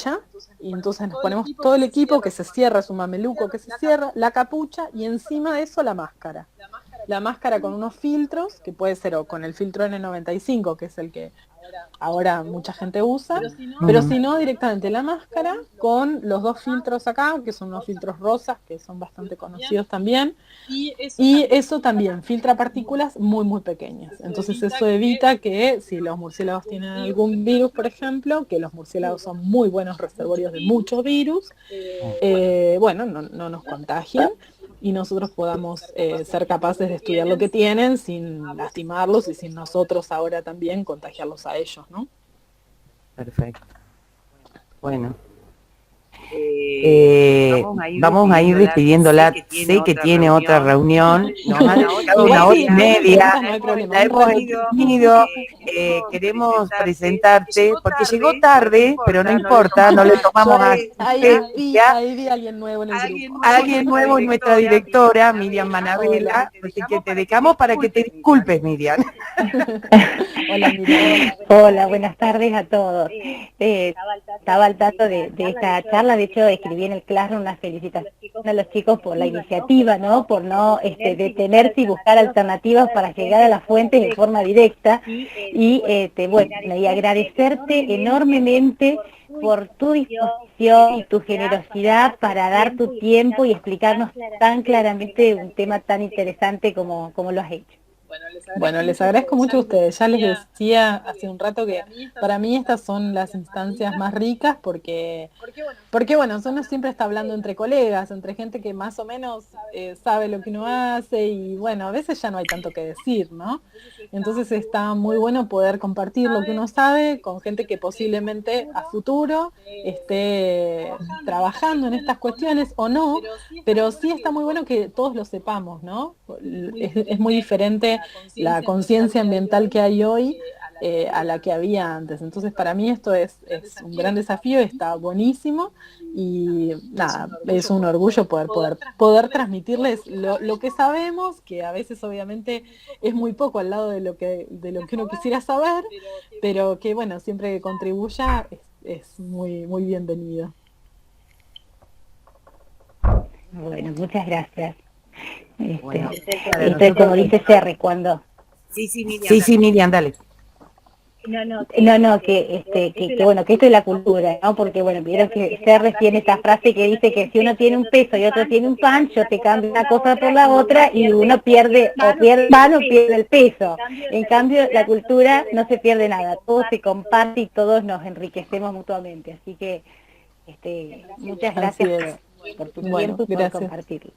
y entonces nos ponemos todo el equipo que se cierra, es un mameluco que se cierra, la capucha y encima de eso la máscara. La máscara con unos filtros, que puede ser o con el filtro N95, que es el que ahora mucha gente usa, pero si no directamente la máscara con los dos filtros acá, que son unos filtros rosas, que son bastante conocidos también, y eso también filtra partículas muy muy pequeñas. Entonces eso evita que si los murciélagos tienen algún virus, por ejemplo, que los murciélagos son muy buenos reservorios de muchos virus, no nos contagien y nosotros podamos ser capaces de estudiar lo que tienen sin lastimarlos y sin nosotros ahora también contagiarlos a ellos, ¿no? Perfecto. Bueno. Vamos a ir despidiéndola. Sé que tiene otra reunión, nos han dejado una hora y media, la hemos tenido, queremos presentarte, porque llegó tarde, pero no importa, no le tomamos a ahí vi a alguien nuevo en el grupo. Alguien nuevo es nuestra directora, Miriam Manabela, así que te dejamos para que te disculpes, Miriam. Hola, Miriam. Hola, buenas tardes a todos. Estaba al tanto de esta charla, de hecho escribí en el Classroom una felicitación a los chicos por la iniciativa, ¿no? Por no detenerse y buscar alternativas para llegar a las fuentes de forma directa. Y bueno, y agradecerte enormemente por tu disposición y tu generosidad para dar tu tiempo y explicarnos tan claramente un tema tan interesante como lo has hecho. Bueno, les agradezco mucho a ustedes. Ya les decía hace un rato que para mí estas son las instancias más ricas porque bueno, uno siempre está hablando entre colegas, entre gente que más o menos sabe lo que uno hace y bueno, a veces ya no hay tanto que decir, ¿no? Entonces está muy bueno poder compartir lo que uno sabe con gente que posiblemente a futuro esté trabajando en estas cuestiones o no, pero sí está muy bueno que todos lo sepamos, ¿no? Es muy diferente la conciencia ambiental que hay hoy a la que había antes. Entonces para mí esto es un gran desafío, está buenísimo y nada, es un orgullo poder transmitirles lo que sabemos, que a veces obviamente es muy poco al lado de lo que uno quisiera saber, pero que bueno, siempre que contribuya es muy, muy bienvenido. Bueno, muchas gracias. Esto es como dice Serri, cuando... Sí, Miriam, dale. Que bueno, que esto es la cultura, ¿no? Porque bueno, vieron que Serri tiene esta frase que dice que si uno tiene un peso y otro tiene un pan, yo te cambio una cosa por la otra y uno pierde el pan o pierde el peso. En cambio, la cultura no se pierde nada, todo se comparte y todos nos enriquecemos mutuamente. Así que muchas gracias por tu tiempo y por compartirlo.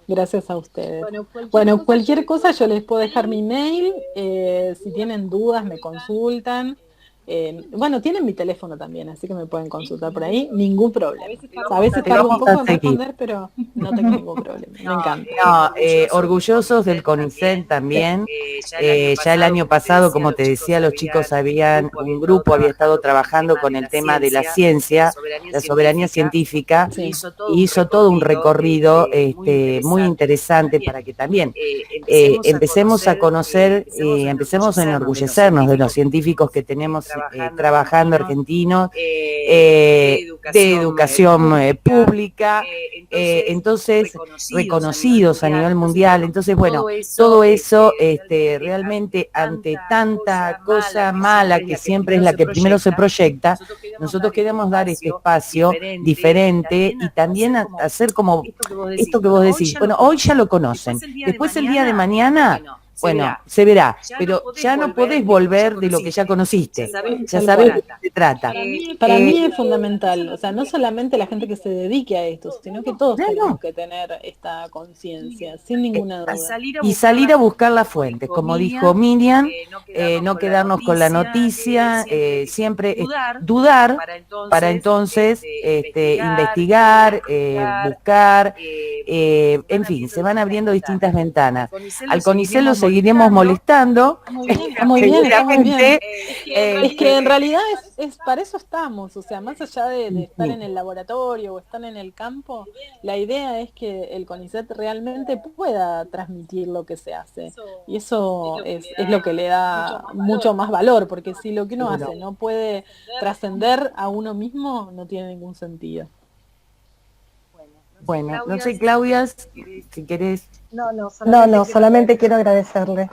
Gracias a ustedes. Bueno, cualquier cosa yo les puedo dejar mi mail, si tienen dudas me consultan. Bueno, tienen mi teléfono también, así que me pueden consultar por ahí, ningún problema. A veces tardo un poco en responder, pero no tengo ningún problema, me encanta. No, orgullosos del CONICET también. Ya el año pasado, como te decía, los chicos un grupo había estado trabajando con el tema de la ciencia, la soberanía científica, y hizo todo un recorrido muy interesante para que también empecemos a conocer, empecemos a enorgullecernos de los científicos que tenemos trabajando argentinos, de educación pública, entonces reconocidos a nivel mundial. Entonces, bueno, todo eso realmente ante tanta cosa mala que siempre es la que primero se proyecta, nosotros queremos dar este espacio diferente y también hacer como esto que vos decís, bueno, hoy ya lo conocen, después el día de mañana, bueno, se verá, pero ya no podés volver de lo que ya conociste, ya sabés de qué se trata. Para mí es fundamental, o sea, no solamente la gente que se dedique a esto, sino que todos tenemos que tener esta conciencia, sin ninguna duda. Y salir a buscar las fuentes, como dijo Miriam, no quedarnos con la noticia, siempre dudar para entonces investigar, buscar, en fin, se van abriendo distintas ventanas. Al CONICET lo seguiremos molestando. Muy bien. Es que en realidad es para eso estamos, o sea, más allá de estar en el laboratorio o estar en el campo, la idea es que el CONICET realmente pueda transmitir lo que se hace. Y eso es lo que le da mucho más valor, porque si lo que uno hace no puede trascender a uno mismo, no tiene ningún sentido. Bueno, no sé, Claudia, si querés. No, solamente quiero agradecerle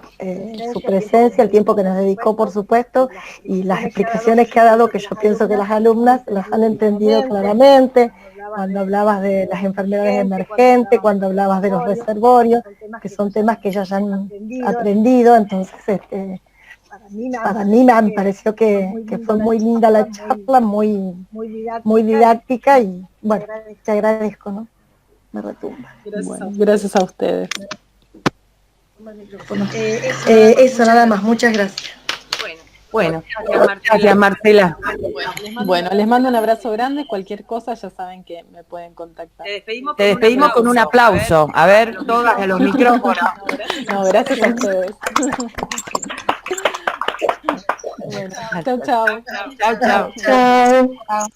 su presencia, el tiempo que nos dedicó, por supuesto, y las explicaciones que ha dado, que yo pienso que las alumnas las han entendido claramente, cuando hablabas de las enfermedades emergentes, cuando hablabas de los reservorios, que son temas que ellas ya han aprendido. Entonces, para mí me pareció que fue muy linda la charla, muy didáctica, y bueno, te agradezco, ¿no? Me retumba. Bueno, gracias a ustedes. Eso nada más, muchas gracias. Bueno, gracias Marcela. Bueno, les mando un abrazo grande, cualquier cosa ya saben que me pueden contactar. Te despedimos con un aplauso, a ver, todas a los micrófonos. No, gracias a ustedes. Bueno, chao. Chao.